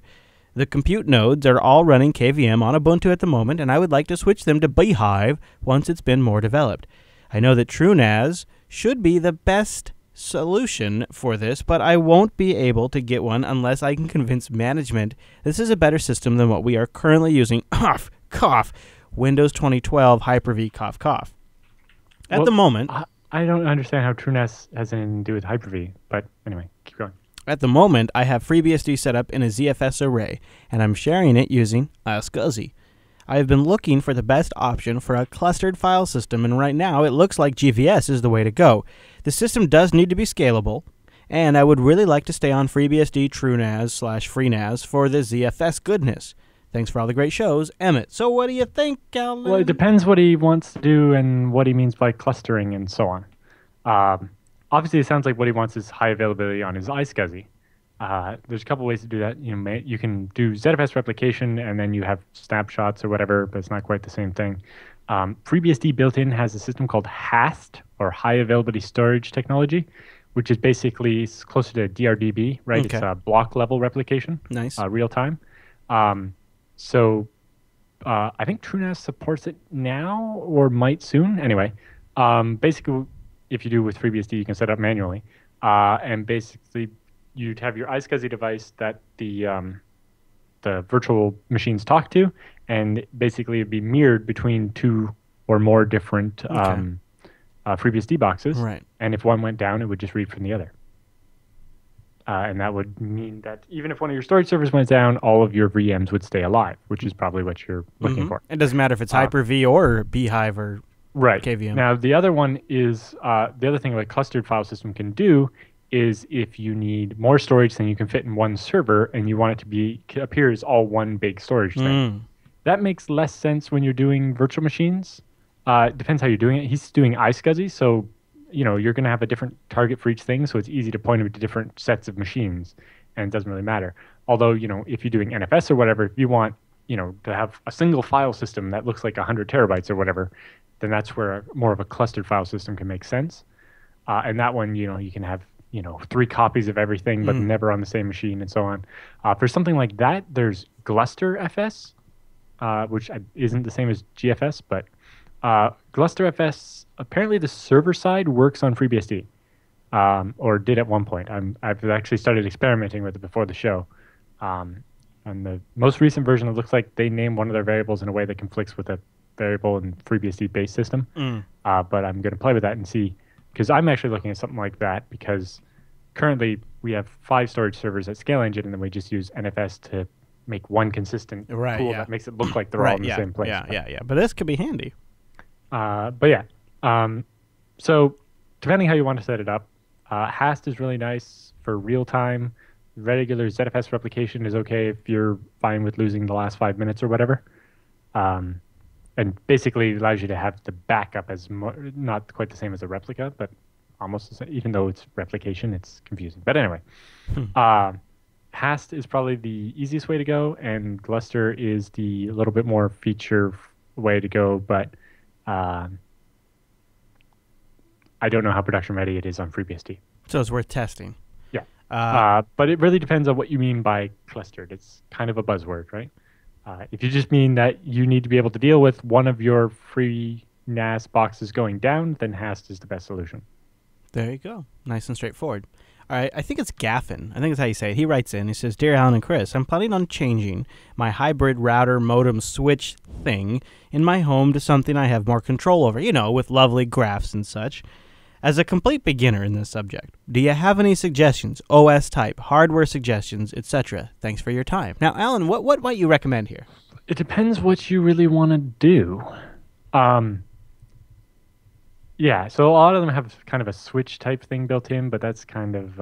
The compute nodes are all running KVM on Ubuntu at the moment, and I would like to switch them to Beehive once it's been more developed. I know that TrueNAS should be the best solution for this, but I won't be able to get one unless I can convince management this is a better system than what we are currently using. Cough. Windows 2012 Hyper-V, cough. At the moment, I don't understand how TrueNAS has anything to do with Hyper-V, but anyway, keep going. At the moment, I have FreeBSD set up in a ZFS array, and I'm sharing it using iSCSI. I have been looking for the best option for a clustered file system, and right now it looks like GVS is the way to go. The system does need to be scalable, and I would really like to stay on FreeBSD TrueNAS/FreeNAS for the ZFS goodness. Thanks for all the great shows, Emmett. So what do you think, Alan? Well, it depends what he wants to do and what he means by clustering and so on. Obviously, it sounds like what he wants is high availability on his iSCSI. There's a couple ways to do that. You can do ZFS replication, and then you have snapshots or whatever, but it's not quite the same thing. FreeBSD built-in has a system called HAST, or High Availability Storage Technology, which is basically closer to DRDB, right? Okay. It's a block-level replication, Nice. real-time. I think TrueNAS supports it now or might soon. Anyway, basically, if you do with FreeBSD, you can set up manually. And basically, you'd have your iSCSI device that the virtual machines talk to, and basically it'd be mirrored between two or more different FreeBSD boxes. Right. And if one went down, it would just read from the other. And that would mean that even if one of your storage servers went down, all of your VMs would stay alive, which is probably what you're looking for. It doesn't matter if it's Hyper-V or Beehive or KVM. Now, the other one is, the other thing a clustered file system can do is if you need more storage than you can fit in one server and you want it to appear as all one big storage thing. That makes less sense when you're doing virtual machines. It depends how you're doing it. He's doing iSCSI, so you're going to have a different target for each thing, so it's easy to point them to different sets of machines, and it doesn't really matter. Although, if you're doing NFS or whatever, if you want, to have a single file system that looks like 100 terabytes or whatever, then that's where more of a clustered file system can make sense. And that one, you can have, 3 copies of everything, but never on the same machine and so on. For something like that, there's GlusterFS, which isn't the same as GFS, but GlusterFS, apparently the server side works on FreeBSD, or did at one point. I've actually started experimenting with it before the show. On the most recent version, it looks like they name one of their variables in a way that conflicts with a variable in FreeBSD-based system. But I'm going to play with that and see, because I'm actually looking at something like that, because currently we have 5 storage servers at Scale Engine, and then we just use NFS to make one consistent pool that makes it look like they're all in the same place. But this could be handy. So depending how you want to set it up, HAST is really nice for real-time. Regular ZFS replication is okay if you're fine with losing the last 5 minutes or whatever. And basically it allows you to have the backup as not quite the same as a replica, but almost the same. Even though it's replication, it's confusing. But anyway, HAST is probably the easiest way to go, and Gluster is the little bit more feature way to go, but I don't know how production ready it is on FreeBSD. So it's worth testing. Yeah. But it really depends on what you mean by clustered. It's kind of a buzzword, right? If you just mean that you need to be able to deal with one of your free NAS boxes going down, then HAST is the best solution. There you go. Nice and straightforward. All right, I think it's Gaffin. I think that's how you say it. He writes in. He says, Dear Alan and Chris, I'm planning on changing my hybrid router modem switch thing in my home to something I have more control over, with lovely graphs and such. As a complete beginner in this subject, do you have any suggestions, OS type, hardware suggestions, etc.? Thanks for your time. Now, Alan, what might you recommend here? It depends what you really want to do. Yeah, so a lot of them have kind of a switch type thing built in, but that's kind of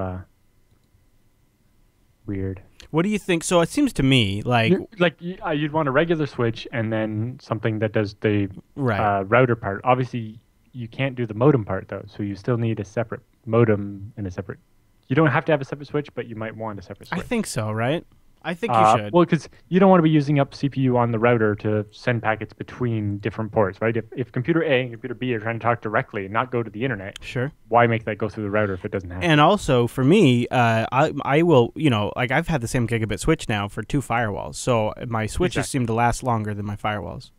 weird. What do you think? So it seems to me like You'd want a regular switch and then something that does the right. router part. Obviously, you can't do the modem part though, so you still need a separate modem and a separate. You don't have to have a separate switch, but you might want a separate switch. I think so, right? I think you should. Well, because you don't want to be using up CPU on the router to send packets between different ports, right? If computer A and computer B are trying to talk directly and not go to the internet, Sure. why make that go through the router if it doesn't have And to? also for me, I will, like I've had the same gigabit switch now for 2 firewalls, so my switches seem to last longer than my firewalls.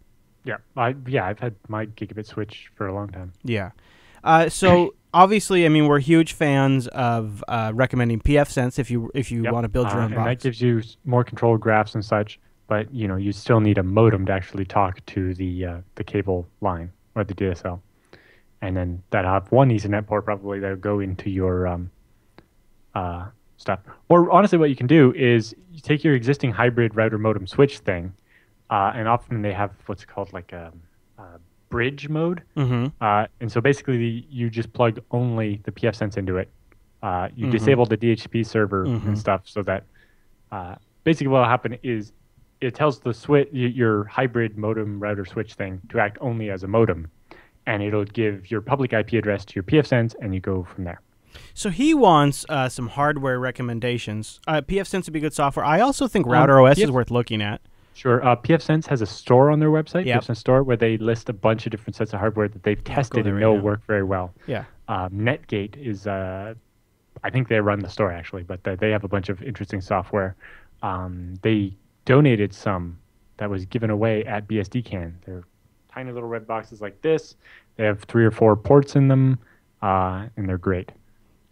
Yeah, I've had my gigabit switch for a long time. Yeah. So obviously, I mean, we're huge fans of recommending pfSense if you want to build your own box. And that gives you more control graphs and such. But you still need a modem to actually talk to the cable line or the DSL, and then that'll have one Ethernet port probably that'll go into your stuff. Or honestly, what you can do is you take your existing hybrid router modem switch thing, and often they have what's called like a bridge mode. And so basically you just plug only the pfSense into it. You disable the DHCP server and stuff so that basically what will happen is it tells the switch, your hybrid modem router switch thing, to act only as a modem, and it'll give your public IP address to your pfSense, and you go from there. So he wants some hardware recommendations. pfSense would be good software. I also think Router OS is worth looking at. Sure. pfSense has a store on their website, Yep. pfSense store, where they list a bunch of different sets of hardware that they've tested and know work very well. Yeah. Netgate is, I think they run the store actually, but they have a bunch of interesting software. They donated some that was given away at BSDCan. They're tiny little red boxes like this. They have 3 or 4 ports in them, and they're great.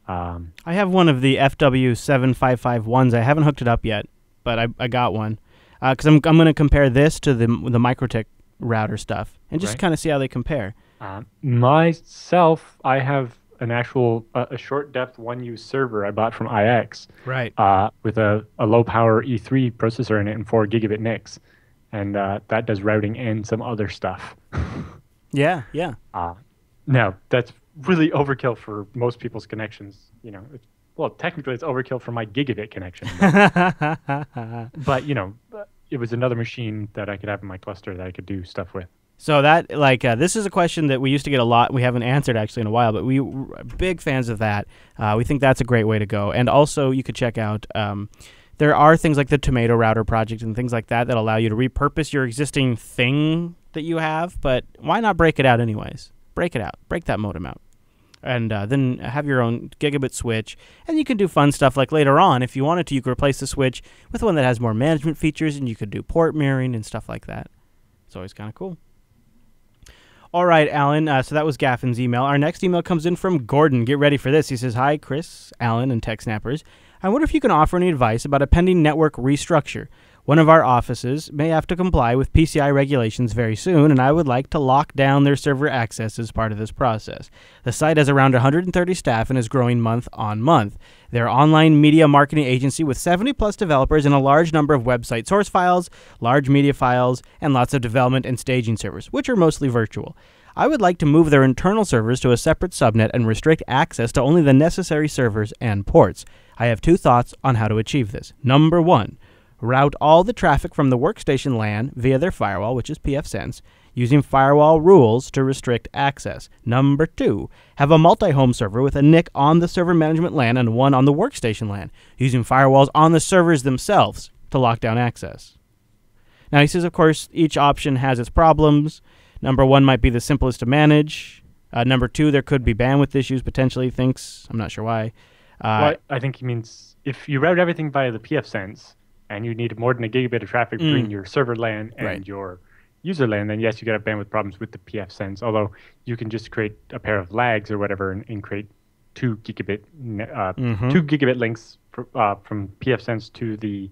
I have one of the FW7551s. I haven't hooked it up yet, but I got one. Because I'm going to compare this to the Microtech router stuff and just kind of see how they compare. Myself, I have an actual a short depth 1U server I bought from IX. Right. With a low power E3 processor in it and 4 gigabit NICs, and that does routing and some other stuff. Yeah. Now that's really overkill for most people's connections. Well, technically it's overkill for my gigabit connection. But it was another machine that I could have in my cluster that I could do stuff with. So that, this is a question that we used to get a lot. We haven't answered actually in a while, but we're big fans of that. We think that's a great way to go. And also, you could check out, there are things like the Tomato Router project and things like that allow you to repurpose your existing thing that you have, but why not break it out anyways? Break it out. Break that modem out. And then have your own gigabit switch. And you can do fun stuff like later on, if you wanted to, you could replace the switch with one that has more management features, and you could do port mirroring and stuff like that. It's always kind of cool. All right, Alan, so that was Gaffin's email. Our next email comes in from Gordon. Get ready for this. He says, "Hi, Chris, Alan, and Tech Snappers. I wonder if you can offer any advice about a pending network restructure. One of our offices may have to comply with PCI regulations very soon, and I would like to lock down their server access as part of this process. The site has around 130 staff and is growing month on month. They're an online media marketing agency with 70-plus developers and a large number of website source files, large media files, and lots of development and staging servers, which are mostly virtual. I would like to move their internal servers to a separate subnet and restrict access to only the necessary servers and ports. I have 2 thoughts on how to achieve this. Number 1, route all the traffic from the workstation LAN via their firewall, which is pfSense, using firewall rules to restrict access. Number 2, have a multi-home server with a NIC on the server management LAN and one on the workstation LAN, using firewalls on the servers themselves to lock down access." Now, he says, of course, each option has its problems. Number 1 might be the simplest to manage. Number 2, there could be bandwidth issues, potentially, thinks. I'm not sure why. Well, I think he means if you route everything via the pfSense, and you need more than a gigabit of traffic between your server LAN and your user LAN, then yes, you could have bandwidth problems with the pfSense, although you can just create a pair of lags or whatever and create 2 gigabit 2 gigabit links from pfSense to the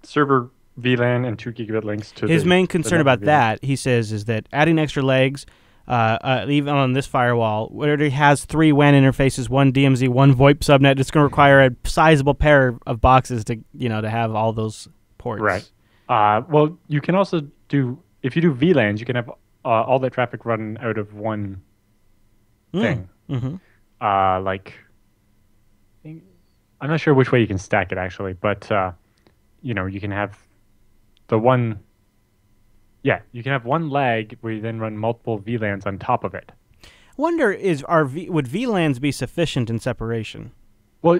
server VLAN and 2 gigabit links to his main concern about that, he says, is that adding extra legs, even on this firewall, where it has 3 WAN interfaces, 1 DMZ, 1 VoIP subnet, it's going to require a sizable pair of boxes to to have all those ports. Right. Well, you can also do, if you do VLANs, you can have all that traffic run out of one thing. I'm not sure which way you can stack it actually, but you can have the one. Yeah, you can have one lag where you then run multiple VLANs on top of it. Wonder would VLANs be sufficient in separation? Well,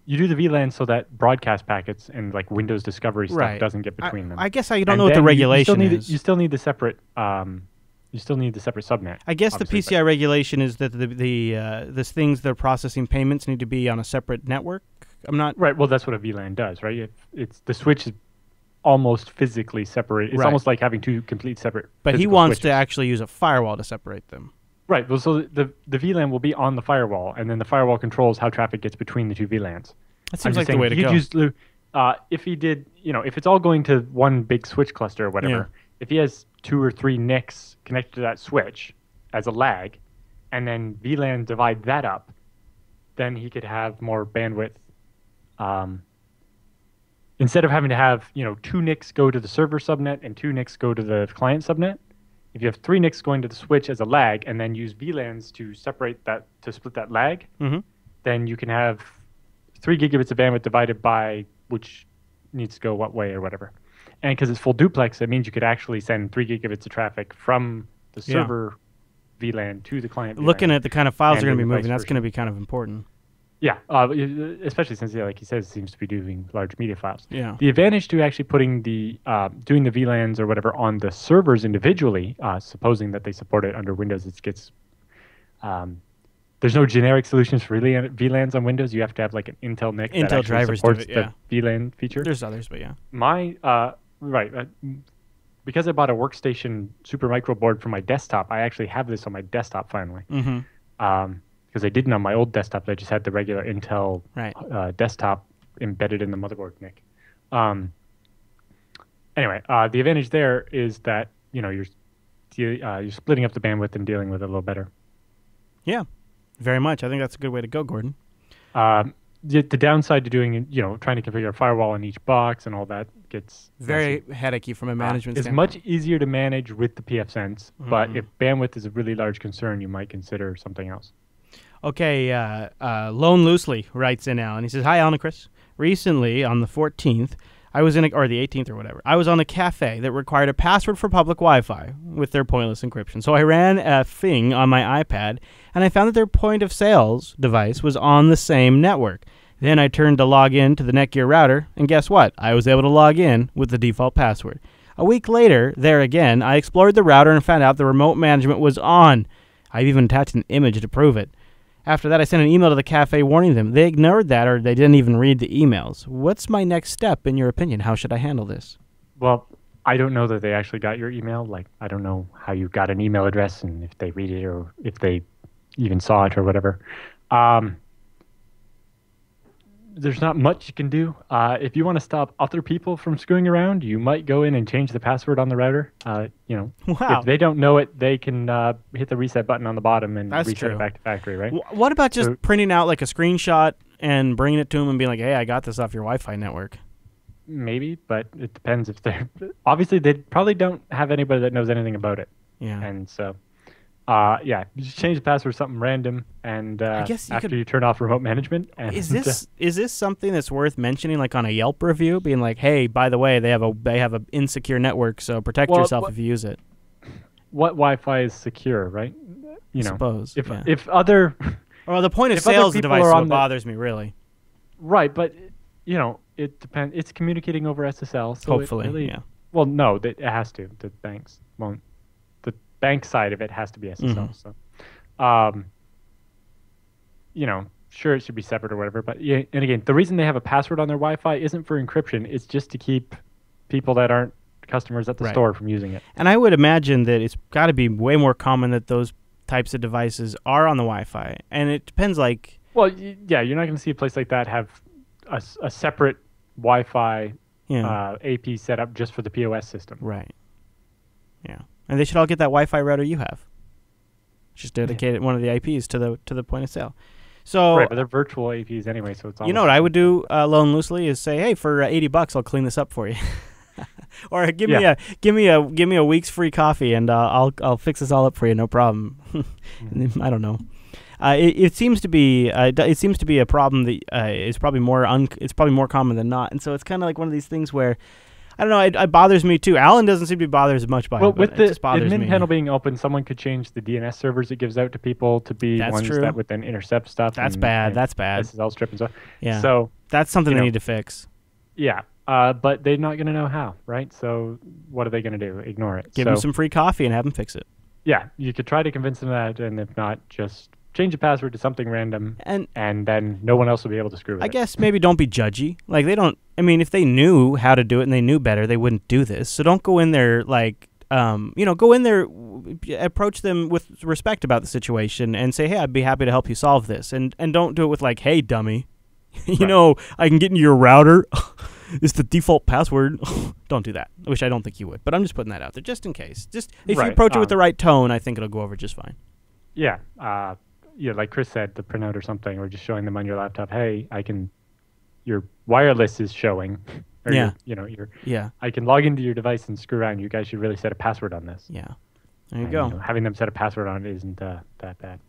you do the VLAN so that broadcast packets and like Windows Discovery stuff doesn't get between them. I guess I don't know what the regulation is. You still need the separate. You still need the separate subnet. I guess the PCI regulation is that the things that are processing payments need to be on a separate network. I'm not right. Well, that's what a VLAN does, right? It's the switch is almost physically separate. It's almost like having two complete separate. But he wants to actually use a firewall to separate them. Right. Well, so the VLAN will be on the firewall, and then the firewall controls how traffic gets between the two VLANs. That seems like the way to go. If he did, if it's all going to one big switch cluster or whatever, if he has 2 or 3 NICs connected to that switch as a lag, and then VLAN divide that up, then he could have more bandwidth. Instead of having to have 2 NICs go to the server subnet and 2 NICs go to the client subnet, if you have 3 NICs going to the switch as a lag and then use VLANs to separate that, to split that lag, then you can have 3 gigabits of bandwidth divided by which needs to go what way or whatever. And because it's full duplex, it means you could actually send 3 gigabits of traffic from the server VLAN to the client VLAN. Looking at the kind of files you're going to be moving, that's going to be kind of important. Yeah, especially since, like he says, seems to be doing large media files. Yeah. The advantage to actually putting doing the VLANs or whatever on the servers individually, supposing that they support it under Windows, there's no generic solutions for VLANs on Windows. You have to have like an Intel NIC that actually supports the VLAN feature. There's others, but yeah. Because I bought a workstation Supermicro board for my desktop, I actually have this on my desktop finally. Because I didn't on my old desktop. I just had the regular Intel desktop embedded in the motherboard NIC. Anyway, the advantage there is that you're splitting up the bandwidth and dealing with it a little better. Yeah, very much. I think that's a good way to go, Gordon. The downside to doing trying to configure a firewall in each box and all that gets very headachy from a management standpoint. It's much easier to manage with the pfSense, but if bandwidth is a really large concern, you might consider something else. Okay, Lone Loosely writes in now, and he says, "Hi, Alan and Chris. Recently, on the 14th, I was or the 18th or whatever, I was on a cafe that required a password for public Wi-Fi with their pointless encryption. So I ran a thing on my iPad, and I found that their point-of-sales device was on the same network. Then I turned to log in to the Netgear router, and guess what? I was able to log in with the default password. A week later, there again, I explored the router and found out the remote management was on. I've even attached an image to prove it. After that, I sent an email to the cafe warning them. They ignored that, or they didn't even read the emails. What's my next step, in your opinion? How should I handle this?" Well, I don't know that they actually got your email. Like, I don't know how you got an email address and if they read it or if they even saw it or whatever. There's not much you can do. If you want to stop other people from screwing around, you might go in and change the password on the router. Wow. If they don't know it, they can hit the reset button on the bottom and reset it back to factory, right? What about just printing out like a screenshot and bringing it to them and being like, "Hey, I got this off your Wi-Fi network"? Maybe, but it depends if they're... Obviously, they probably don't have anybody that knows anything about it. Yeah. And so... you just change the password to something random, and I guess you turn off remote management. And is this something that's worth mentioning, like on a Yelp review, being like, "Hey, by the way, they have a insecure network, so protect yourself if you use it." What Wi-Fi is secure, right? I suppose. If other... Well, the point of sales device is what bothers me, really. Right, but it depends. It's communicating over SSL. So hopefully, yeah. Well, no, it has to. The banks won't. Bank side of it has to be SSL. So, sure, it should be separate or whatever. But and again, the reason they have a password on their Wi-Fi isn't for encryption. It's just to keep people that aren't customers at the store from using it. And I would imagine that it's got to be way more common that those types of devices are on the Wi-Fi. And it depends, like... Well, yeah, you're not going to see a place like that have a separate Wi-Fi AP set up just for the POS system. Right. Yeah. And they should all get that Wi-Fi router you have. Just dedicate one of the IPs to the point of sale. So right, but they're virtual APs anyway, so it's all. You know what I would do, Lone Loosely, is say, "Hey, for $80, I'll clean this up for you," or give me a week's free coffee, and I'll fix this all up for you, no problem. I don't know. it seems to be it seems to be a problem that is probably it's probably more common than not, and so it's kind of like one of these things where I don't know. It bothers me too. Alan doesn't seem to be bothered as much by it. With It the just bothers admin me. panel being open, someone could change the DNS servers it gives out to people to be ones that would then intercept stuff. That's bad. That's bad. SSL strip and stuff. Yeah. So that's something they need to fix. Yeah. But they're not going to know how, right? So what are they going to do? Ignore it. Give them some free coffee and have them fix it. Yeah. You could try to convince them that, and if not, just change the password to something random, and then no one else will be able to screw with it. I guess maybe don't be judgy. Like they don't. I mean, if they knew how to do it and they knew better, they wouldn't do this. So don't go in there like, go in there, approach them with respect about the situation, and say, hey, I'd be happy to help you solve this, and don't do it with like, hey, dummy, I can get into your router. It's the default password. Don't do that. Which I don't think you would, but I'm just putting that out there just in case. Just if you approach it with the right tone, I think it'll go over just fine. Yeah. Like Chris said, the printout or something, or just showing them on your laptop, hey, your wireless is showing. Or I can log into your device and screw around. You guys should really set a password on this. Yeah. There you go. Having them set a password on it isn't that bad.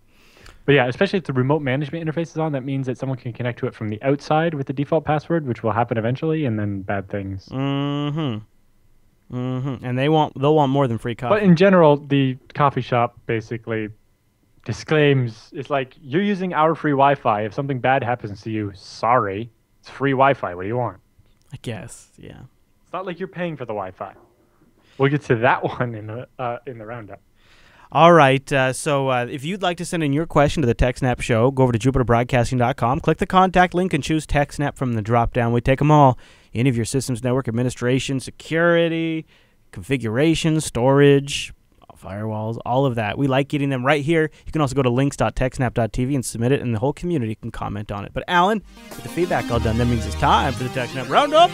But yeah, especially if the remote management interface is on, that means that someone can connect to it from the outside with the default password, which will happen eventually, and then bad things. And they'll want more than free coffee. But in general, the coffee shop basically disclaims, it's like, you're using our free Wi-Fi. If something bad happens to you, sorry, it's free Wi-Fi. What do you want? I guess, yeah. It's not like you're paying for the Wi-Fi. We'll get to that one in the roundup. All right, so if you'd like to send in your question to the TechSNAP show, go over to jupiterbroadcasting.com, click the contact link, and choose TechSNAP from the drop-down. We take them all. Any of your systems, network administration, security, configuration, storage, firewalls, all of that. We like getting them right here. You can also go to links.techsnap.tv and submit it, and the whole community can comment on it. But Alan, with the feedback all done, that means it's time for the TechSNAP Roundup.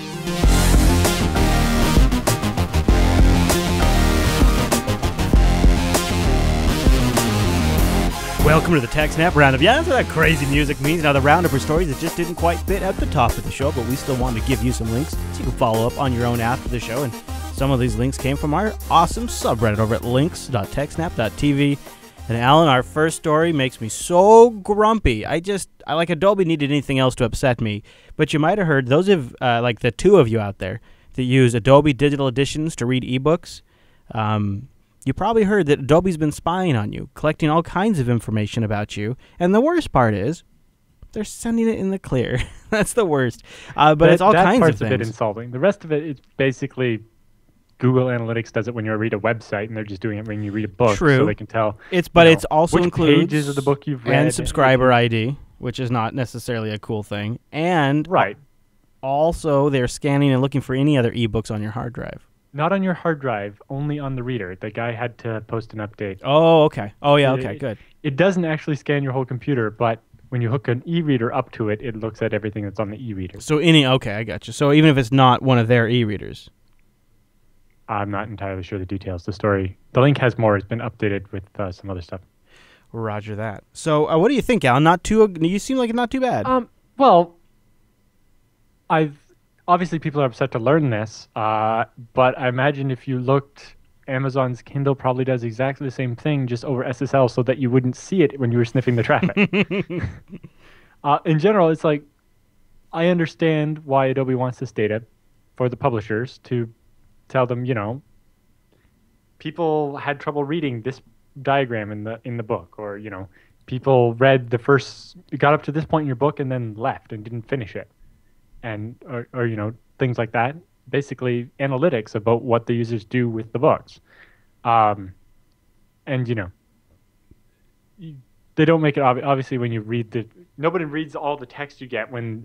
Welcome to the TechSNAP Roundup. Yeah, that's what that crazy music means. Now, the Roundup are stories that just didn't quite fit at the top of the show, but we still wanted to give you some links so you can follow up on your own after the show. And some of these links came from our awesome subreddit over at links.techsnap.tv. And Alan, our first story makes me so grumpy. I like Adobe needed anything else to upset me. But you might have heard, those of like the two of you out there that use Adobe Digital Editions to read ebooks, you probably heard that Adobe's been spying on you, collecting all kinds of information about you. And the worst part is, they're sending it in the clear. That's the worst. But it's all kinds of things. That part's a bit insulting. The rest of it is basically Google Analytics does it when you read a website, and they're just doing it when you read a book. True. So they can tell. It's also which includes pages of the book you've read. And subscriber ID, which is not necessarily a cool thing. And also, they're scanning and looking for any other ebooks on your hard drive. Not on your hard drive, only on the reader. The guy had to post an update. Oh, okay. Oh, yeah, okay, good. It doesn't actually scan your whole computer, but when you hook an e-reader up to it, it looks at everything that's on the e-reader. So okay, I got you. So even if it's not one of their e-readers. I'm not entirely sure the details. The link has more. It's been updated with some other stuff. Roger that. So what do you think, Alan? You seem like it's not too bad. Well, obviously people are upset to learn this, but I imagine if you looked, Amazon's Kindle probably does exactly the same thing, just over SSL, so that you wouldn't see it when you were sniffing the traffic. In general, it's like, I understand why Adobe wants this data for the publishers to tell them, people had trouble reading this diagram in the book, or people got up to this point in your book and then left and didn't finish it. And or things like that, basically analytics about what the users do with the books, and they don't make it obviously when you read nobody reads all the text you get when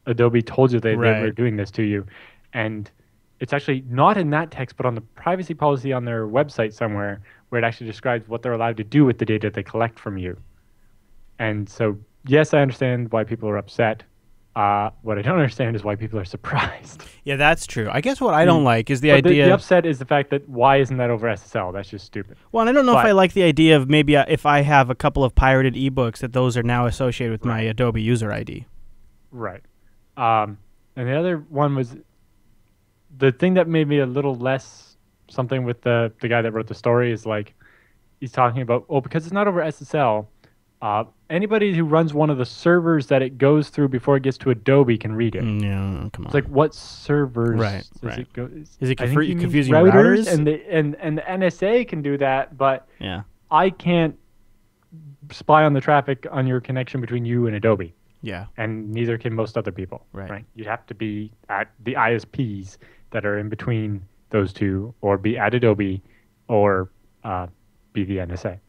Adobe told you they were doing this to you, and it's actually not in that text but on the privacy policy on their website somewhere where it actually describes what they're allowed to do with the data they collect from you. And so yes, I understand why people are upset. What I don't understand is why people are surprised. Yeah, that's true. I guess what I don't like is the idea... The upset is the fact that why isn't that over SSL? That's just stupid. Well, and I don't know if I like the idea of maybe if I have a couple of pirated ebooks, that those are now associated with my Adobe user ID. Right. And the other one was... The thing that made me a little less something with the guy that wrote the story is like, he's talking about, because it's not over SSL, Anybody who runs one of the servers that it goes through before it gets to Adobe can read it. Yeah, come on. It's like, what servers does Right. it go? Is it I think he means confusing routers? and the NSA can do that, but Yeah. I can't spy on the traffic on your connection between you and Adobe, Yeah. and neither can most other people. Right. You'd have to be at the ISPs that are in between those two, or be at Adobe, or be the NSA.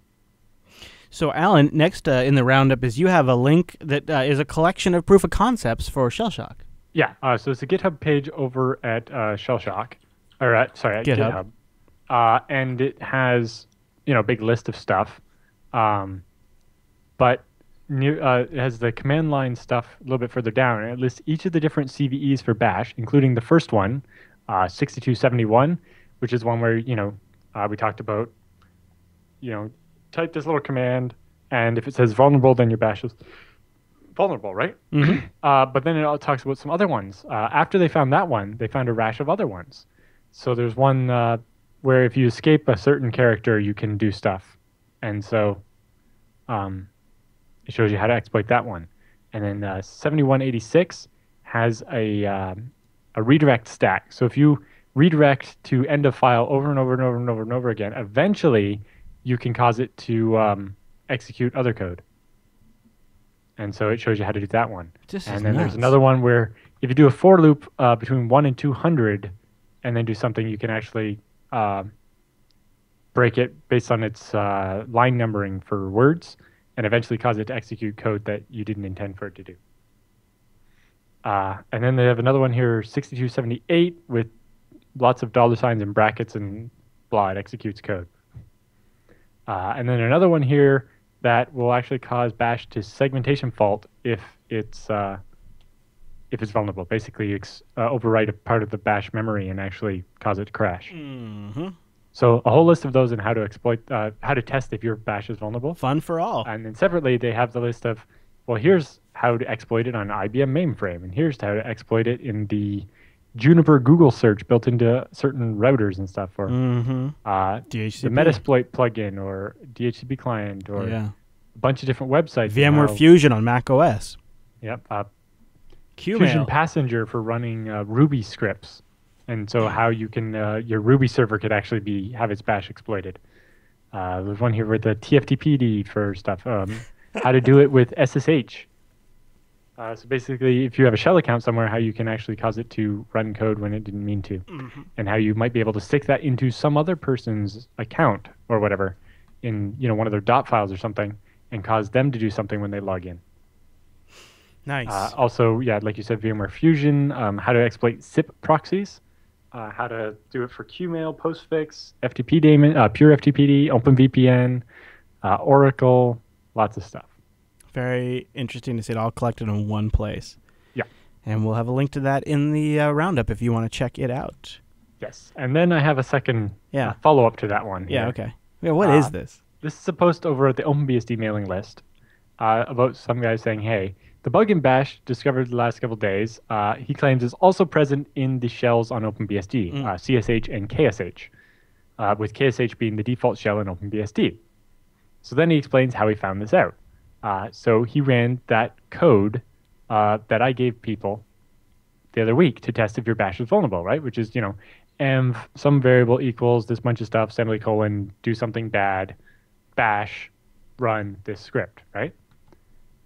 So, Alan, next in the roundup is you have a link that is a collection of proof of concepts for Shellshock. Yeah, so it's a GitHub page over at Shellshock, or at GitHub, and it has a big list of stuff, but it has the command line stuff a little bit further down, and it lists each of the different CVEs for Bash, including the first one, 6271, which is one where we talked about, type this little command, and if it says vulnerable, then your Bash is vulnerable, right? Mm-hmm. But then it all talks about some other ones. After they found that one, they found a rash of other ones. So there's one where if you escape a certain character, you can do stuff. And so it shows you how to exploit that one. And then 7186 has a redirect stack. So if you redirect to end of file over and over and over and over and over again, eventually you can cause it to execute other code. And so it shows you how to do that one. And then there's another one where if you do a for loop between 1 and 200 and then do something, you can actually break it based on its line numbering for words and eventually cause it to execute code that you didn't intend for it to do. And then they have another one here, 6278, with lots of dollar signs and brackets and blah, it executes code. And then another one here that will actually cause Bash to segmentation fault if it's vulnerable. Basically, overwrite a part of the Bash memory and actually cause it to crash. Mm-hmm. So a whole list of those and how to exploit, how to test if your Bash is vulnerable. Fun for all. And then separately, they have the list of, well, here's how to exploit it on IBM mainframe, and here's how to exploit it in the Juniper Google search built into certain routers and stuff, or DHCP. the Metasploit plugin, or DHCP client, or a bunch of different websites. VMware Fusion on Mac OS. Yep. Qmail. Fusion Passenger for running Ruby scripts, and so how you can your Ruby server could actually have its Bash exploited. There's one here with the TFTPD for stuff. How to do it with SSH. So basically, if you have a shell account somewhere, how you can actually cause it to run code when it didn't mean to, and how you might be able to stick that into some other person's account or whatever in one of their dot files or something, and cause them to do something when they log in. Nice. Also, like you said, VMware Fusion, how to exploit SIP proxies, how to do it for Qmail, Postfix, FTP daemon, Pure FTPD, OpenVPN, Oracle, lots of stuff. Very interesting to see it all collected in one place. Yeah. And we'll have a link to that in the roundup if you want to check it out. Yes. And then I have a second follow-up to that one. Yeah, okay. Yeah, what is this? This is a post over at the OpenBSD mailing list about some guy saying, hey, the bug in Bash discovered the last couple of days, he claims is also present in the shells on OpenBSD, CSH and KSH, with KSH being the default shell in OpenBSD. So then he explains how he found this out. So he ran that code that I gave people the other week to test if your Bash was vulnerable, right? Which is, env some variable equals this bunch of stuff, semicolon, do something bad, Bash, run this script, right?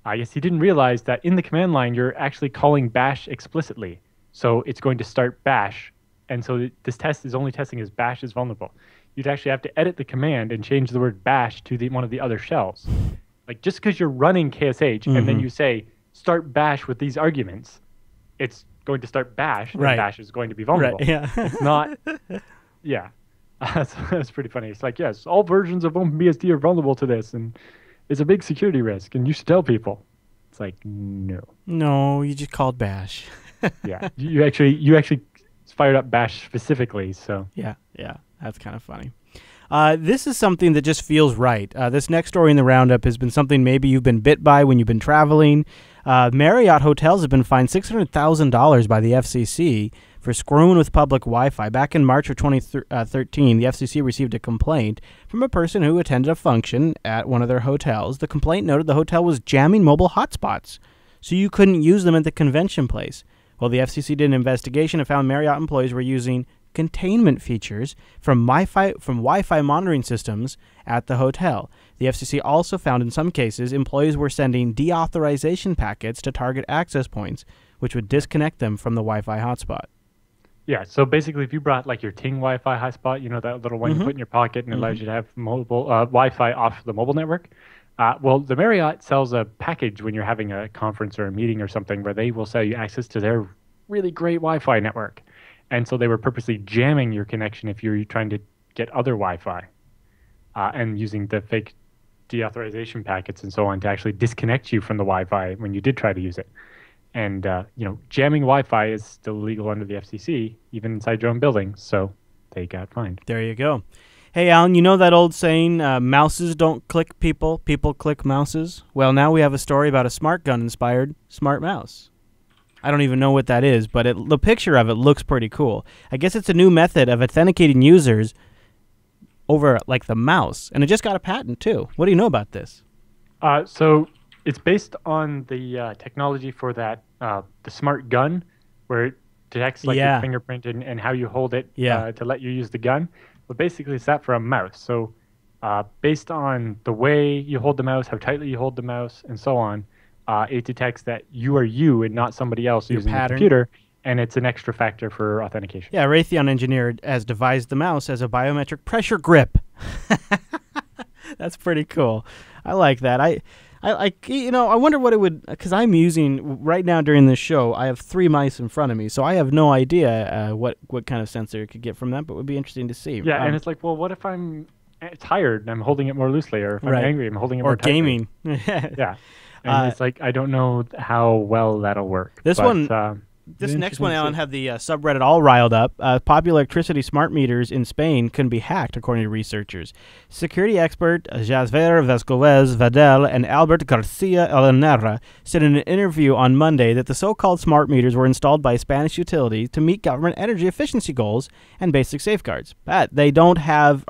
I guess he didn't realize that in the command line, you're actually calling Bash explicitly. So it's going to start Bash. And so this test is only testing as Bash is vulnerable. You'd actually have to edit the command and change the word Bash to one of the other shells. Like, just because you're running KSH and then you say, start Bash with these arguments, it's going to start Bash, and Bash is going to be vulnerable. Right, yeah. It's not, that's pretty funny. It's like, yes, all versions of OpenBSD are vulnerable to this, and it's a big security risk, and you should tell people. It's like, no. No, you just called Bash. Yeah, you actually fired up Bash specifically, so. Yeah, that's kind of funny. This is something that just feels right. This next story in the roundup has been something maybe you've been bit by when you've been traveling. Marriott hotels have been fined $600,000 by the FCC for screwing with public Wi-Fi. Back in March of 2013, the FCC received a complaint from a person who attended a function at one of their hotels. The complaint noted the hotel was jamming mobile hotspots, so you couldn't use them at the convention place. Well, the FCC did an investigation and found Marriott employees were using containment features from Wi-Fi monitoring systems at the hotel. The FCC also found in some cases employees were sending deauthorization packets to target access points, which would disconnect them from the Wi-Fi hotspot. Yeah, so basically if you brought like your Ting Wi-Fi hotspot, you know, that little one you put in your pocket and allows you to have mobile Wi-Fi off the mobile network. Well, the Marriott sells a package when you're having a conference or a meeting or something where they will sell you access to their really great Wi-Fi network. And so they were purposely jamming your connection if you're trying to get other Wi-Fi and using the fake deauthorization packets and so on to actually disconnect you from the Wi-Fi when you did try to use it. And, jamming Wi-Fi is still illegal under the FCC, even inside your own building. So they got fined. There you go. Hey, Alan, you know that old saying, mouses don't click people, people click mouses? Well, now we have a story about a smart gun-inspired smart mouse. I don't even know what that is, but the picture of it looks pretty cool. I guess it's a new method of authenticating users over, like, the mouse. And it just got a patent, too. What do you know about this? So it's based on the technology for that, the smart gun, where it detects, like, your fingerprint and how you hold it to let you use the gun. But basically, it's that for a mouse. So based on the way you hold the mouse, how tightly you hold the mouse, and so on, it detects that you are you and not somebody else using the computer, and it's an extra factor for authentication. Yeah, Raytheon engineer has devised the mouse as a biometric pressure grip. That's pretty cool. I like that. I wonder what it would, because I'm using, right now during this show, I have 3 mice in front of me, so I have no idea what kind of sensor it could get from that, but it would be interesting to see. Yeah, and it's like, well, what if I'm tired and I'm holding it more loosely, or if I'm angry, I'm holding it more tightly. Or gaming. Yeah. And it's like, I don't know how well that'll work. This next one, Alan, had the subreddit all riled up. Popular electricity smart meters in Spain couldn't be hacked, according to researchers. Security expert Jasver Vasquez Vadel and Albert Garcia Elenerra said in an interview on Monday that the so-called smart meters were installed by a Spanish utility to meet government energy efficiency goals and basic safeguards. But they don't have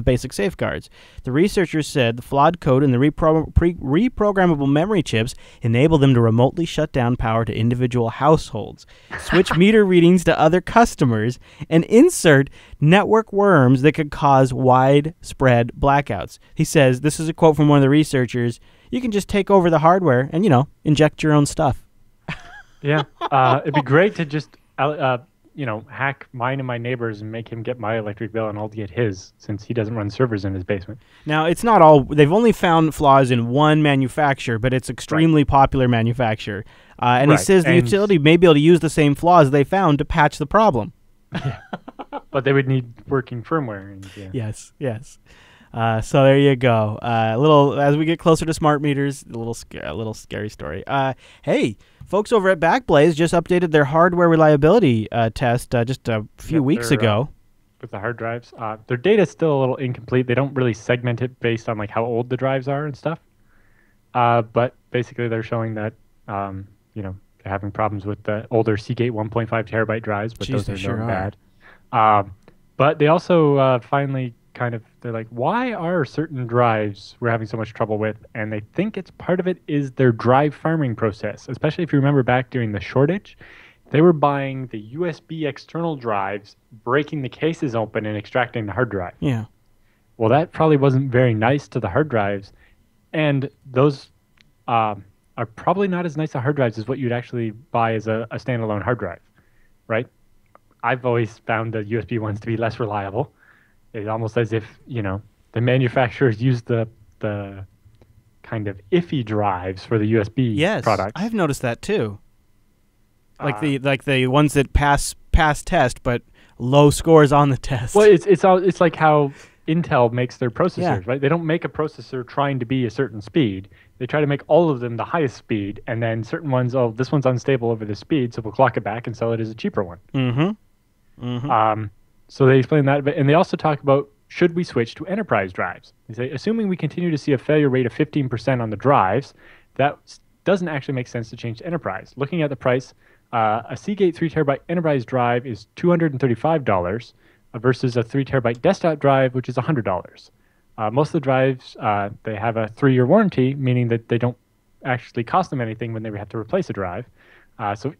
basic safeguards. The researchers said the flawed code and the reprogrammable memory chips enable them to remotely shut down power to individual households, switch meter readings to other customers, and insert network worms that could cause widespread blackouts. He says, this is a quote from one of the researchers, you can just take over the hardware and, inject your own stuff. Yeah. It'd be great to just, hack mine and my neighbor's and make him get my electric bill and I'll get his, since he doesn't run servers in his basement. Now, it's not all, they've only found flaws in one manufacturer, but it's extremely popular manufacturer. And he says the utility may be able to use the same flaws they found to patch the problem. Yeah. But they would need working firmware. And, Yes. So there you go. As we get closer to smart meters, a little scary story. Hey, folks over at Backblaze just updated their hardware reliability test just a few weeks ago. With the hard drives, their data is still a little incomplete. They don't really segment it based on like how old the drives are and stuff. But basically, they're showing that they're having problems with the older Seagate 1.5 terabyte drives, but those are sure bad. But they also finally they're like, why are certain drives we're having so much trouble with? And they think it's part of it is their drive farming process, especially if you remember back during the shortage. They were buying the USB external drives, breaking the cases open and extracting the hard drive. Yeah. Well, that probably wasn't very nice to the hard drives. And those are probably not as nice a hard drives as what you'd actually buy as a standalone hard drive, right? I've always found the USB ones to be less reliable. It's almost as if, the manufacturers use the kind of iffy drives for the USB products. I've noticed that too. Like the ones that pass test, but low scores on the test. Well, it's like how Intel makes their processors, right? They don't make a processor trying to be a certain speed. They try to make all of them the highest speed, and then certain ones, this one's unstable over the speed, so we'll clock it back and sell it as a cheaper one. Mm-hmm. So they explain that, and they also talk about should we switch to enterprise drives? They say, assuming we continue to see a failure rate of 15% on the drives, that doesn't actually make sense to change to enterprise. Looking at the price, a Seagate 3 terabyte enterprise drive is $235 versus a 3 terabyte desktop drive, which is $100. Most of the drives, they have a 3-year warranty, meaning that they don't actually cost them anything when they have to replace a drive. So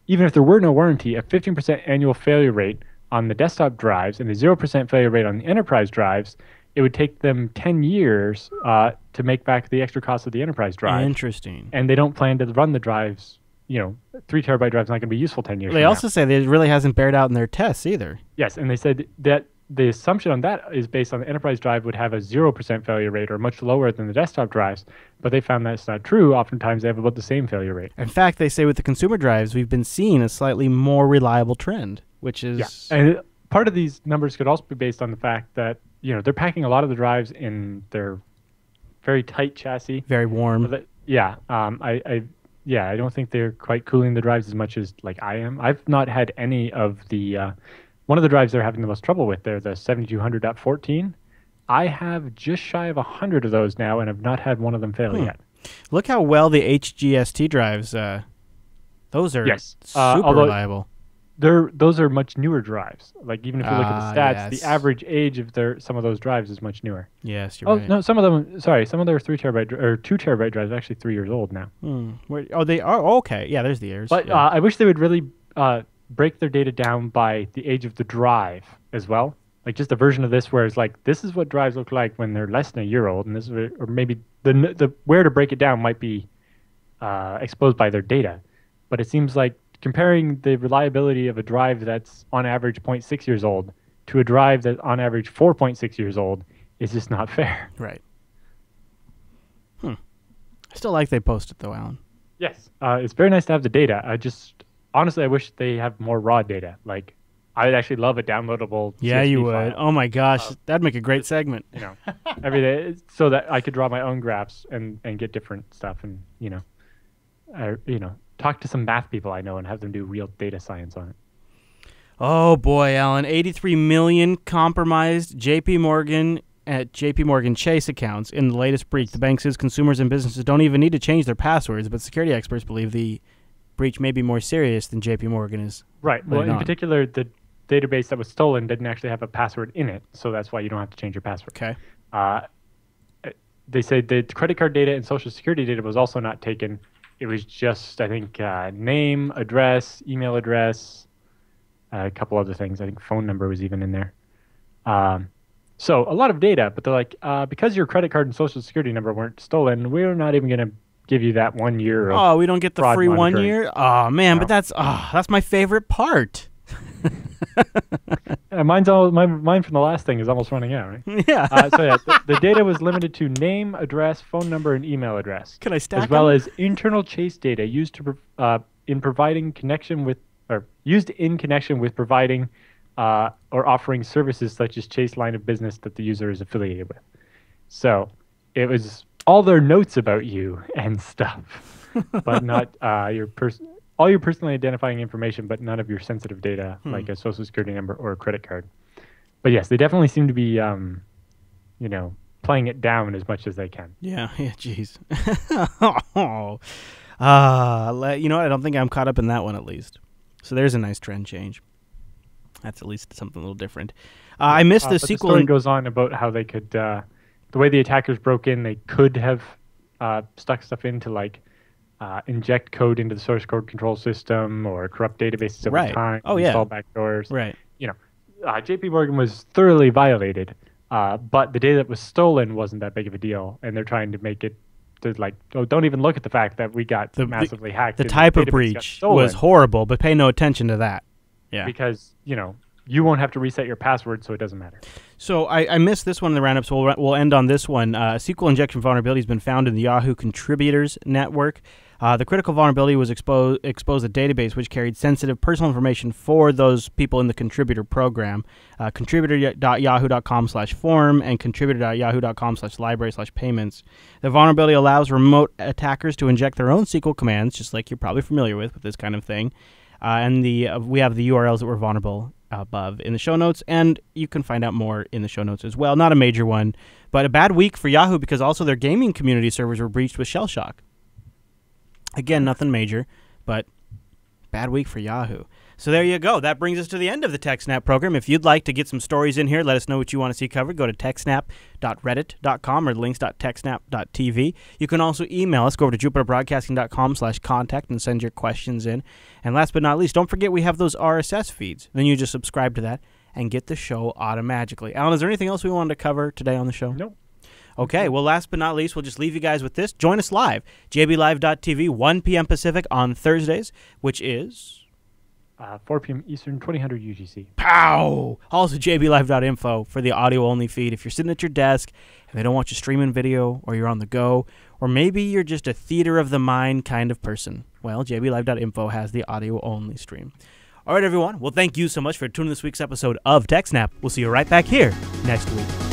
even if there were no warranty, a 15% annual failure rate on the desktop drives and a 0% failure rate on the enterprise drives, it would take them 10 years to make back the extra cost of the enterprise drive. Interesting. And they don't plan to run the drives. 3 terabyte drives not going to be useful 10 years They also say that it really hasn't bared out in their tests either. Yes, and they said that the assumption on that is based on the enterprise drive would have a 0% failure rate or much lower than the desktop drives, but they found that's not true. Oftentimes they have about the same failure rate. In fact, they say with the consumer drives, we've been seeing a slightly more reliable trend, which is... Yeah, and part of these numbers could also be based on the fact that, they're packing a lot of the drives in their very tight chassis. Very warm. I don't think they're quite cooling the drives as much as like I am. I've not had any of the... one of the drives they're having the most trouble with, they're the 7200.14. I have just shy of 100 of those now and have not had one of them fail yet. Look how well the HGST drives, those are super reliable. Those are much newer drives. Like even if you look at the stats, yes. the average age of some of those drives is much newer. Yes, you're right. No, some of them, some of their 3 terabyte or 2 terabyte drives are actually 3 years old now. They are? Okay. Yeah, there's the years. But yeah. I wish they would really break their data down by the age of the drive as well. Like just a version of this where it's like, this is what drives look like when they're less than a year old, and this is, or maybe the where to break it down might be exposed by their data. But it seems like comparing the reliability of a drive that's on average 0.6 years old to a drive that's on average 4.6 years old is just not fair. Right. I still like they post it though, Alan. Yes. It's very nice to have the data. Honestly, I wish they have more raw data. Like, I'd actually love a downloadable Yeah, CSV you would. file. Oh my gosh, that'd make a great segment. Every day, so that I could draw my own graphs and get different stuff and, talk to some math people I know and have them do real data science on it. Oh boy, Alan, 83 million compromised JP Morgan Chase accounts in the latest breach. The bank says consumers and businesses don't even need to change their passwords, but security experts believe the breach may be more serious than JP Morgan is. Right. Well, in particular, the database that was stolen didn't actually have a password in it, so that's why you don't have to change your password. Okay. They say the credit card data and social security data was also not taken. It was just, I think, name, address, email address, a couple other things. I think phone number was even in there. So a lot of data, but they're like, because your credit card and social security number weren't stolen, we're not even going to give you that 1 year of we don't get the free monitoring. 1 year? Oh, man, but that's my favorite part. Mine from the last thing is almost running out, right? Yeah. The data was limited to name, address, phone number, and email address. Can I stack as well them? as internal Chase data used in connection with providing or offering services such as Chase line of business that the user is affiliated with. So it was all their notes about you and stuff, but not all your personally identifying information, but none of your sensitive data, like a social security number or a credit card. But yes, they definitely seem to be, playing it down as much as they can. Yeah, jeez. You know what? I don't think I'm caught up in that one at least. So there's a nice trend change. That's at least something a little different. I missed the sequel. The story goes on about how they could, the way the attackers broke in, they could have stuck stuff into like inject code into the source code control system or corrupt databases over time. Install backdoors. Right. JP Morgan was thoroughly violated, but the data that was stolen wasn't that big of a deal, and they're trying to make it don't even look at the fact that we got massively hacked. The type of breach was horrible, but pay no attention to that. Yeah. Because, you won't have to reset your password, so it doesn't matter. So I missed this one in the roundup, so we'll end on this one. A SQL injection vulnerability has been found in the Yahoo contributors network. The critical vulnerability was exposed a database which carried sensitive personal information for those people in the contributor program. Contributor.yahoo.com/form and contributor.yahoo.com/library/payments. The vulnerability allows remote attackers to inject their own SQL commands, just like you're probably familiar with this kind of thing. And we have the URLs that were vulnerable above in the show notes, and you can find out more in the show notes as well. Not a major one, but a bad week for Yahoo because also their gaming community servers were breached with shell shock. Again, nothing major, but bad week for Yahoo. So there you go. That brings us to the end of the TechSNAP program. If you'd like to get some stories in here, let us know what you want to see covered. Go to techsnap.reddit.com or links.techsnap.tv. You can also email us. Go over to jupiterbroadcasting.com/contact and send your questions in. And last but not least, don't forget we have those RSS feeds. Then you just subscribe to that and get the show automatically. Alan, is there anything else we wanted to cover today on the show? Nope. Okay, well, last but not least, we'll just leave you guys with this. Join us live, jblive.tv, 1 p.m. Pacific on Thursdays, which is 4 p.m. Eastern, 2000 UTC. Pow! Also, jblive.info for the audio-only feed. If you're sitting at your desk and they don't want you streaming video, or you're on the go, or maybe you're just a theater of the mind kind of person, well, jblive.info has the audio-only stream. All right, everyone. Well, thank you so much for tuning this week's episode of TechSNAP. We'll see you right back here next week.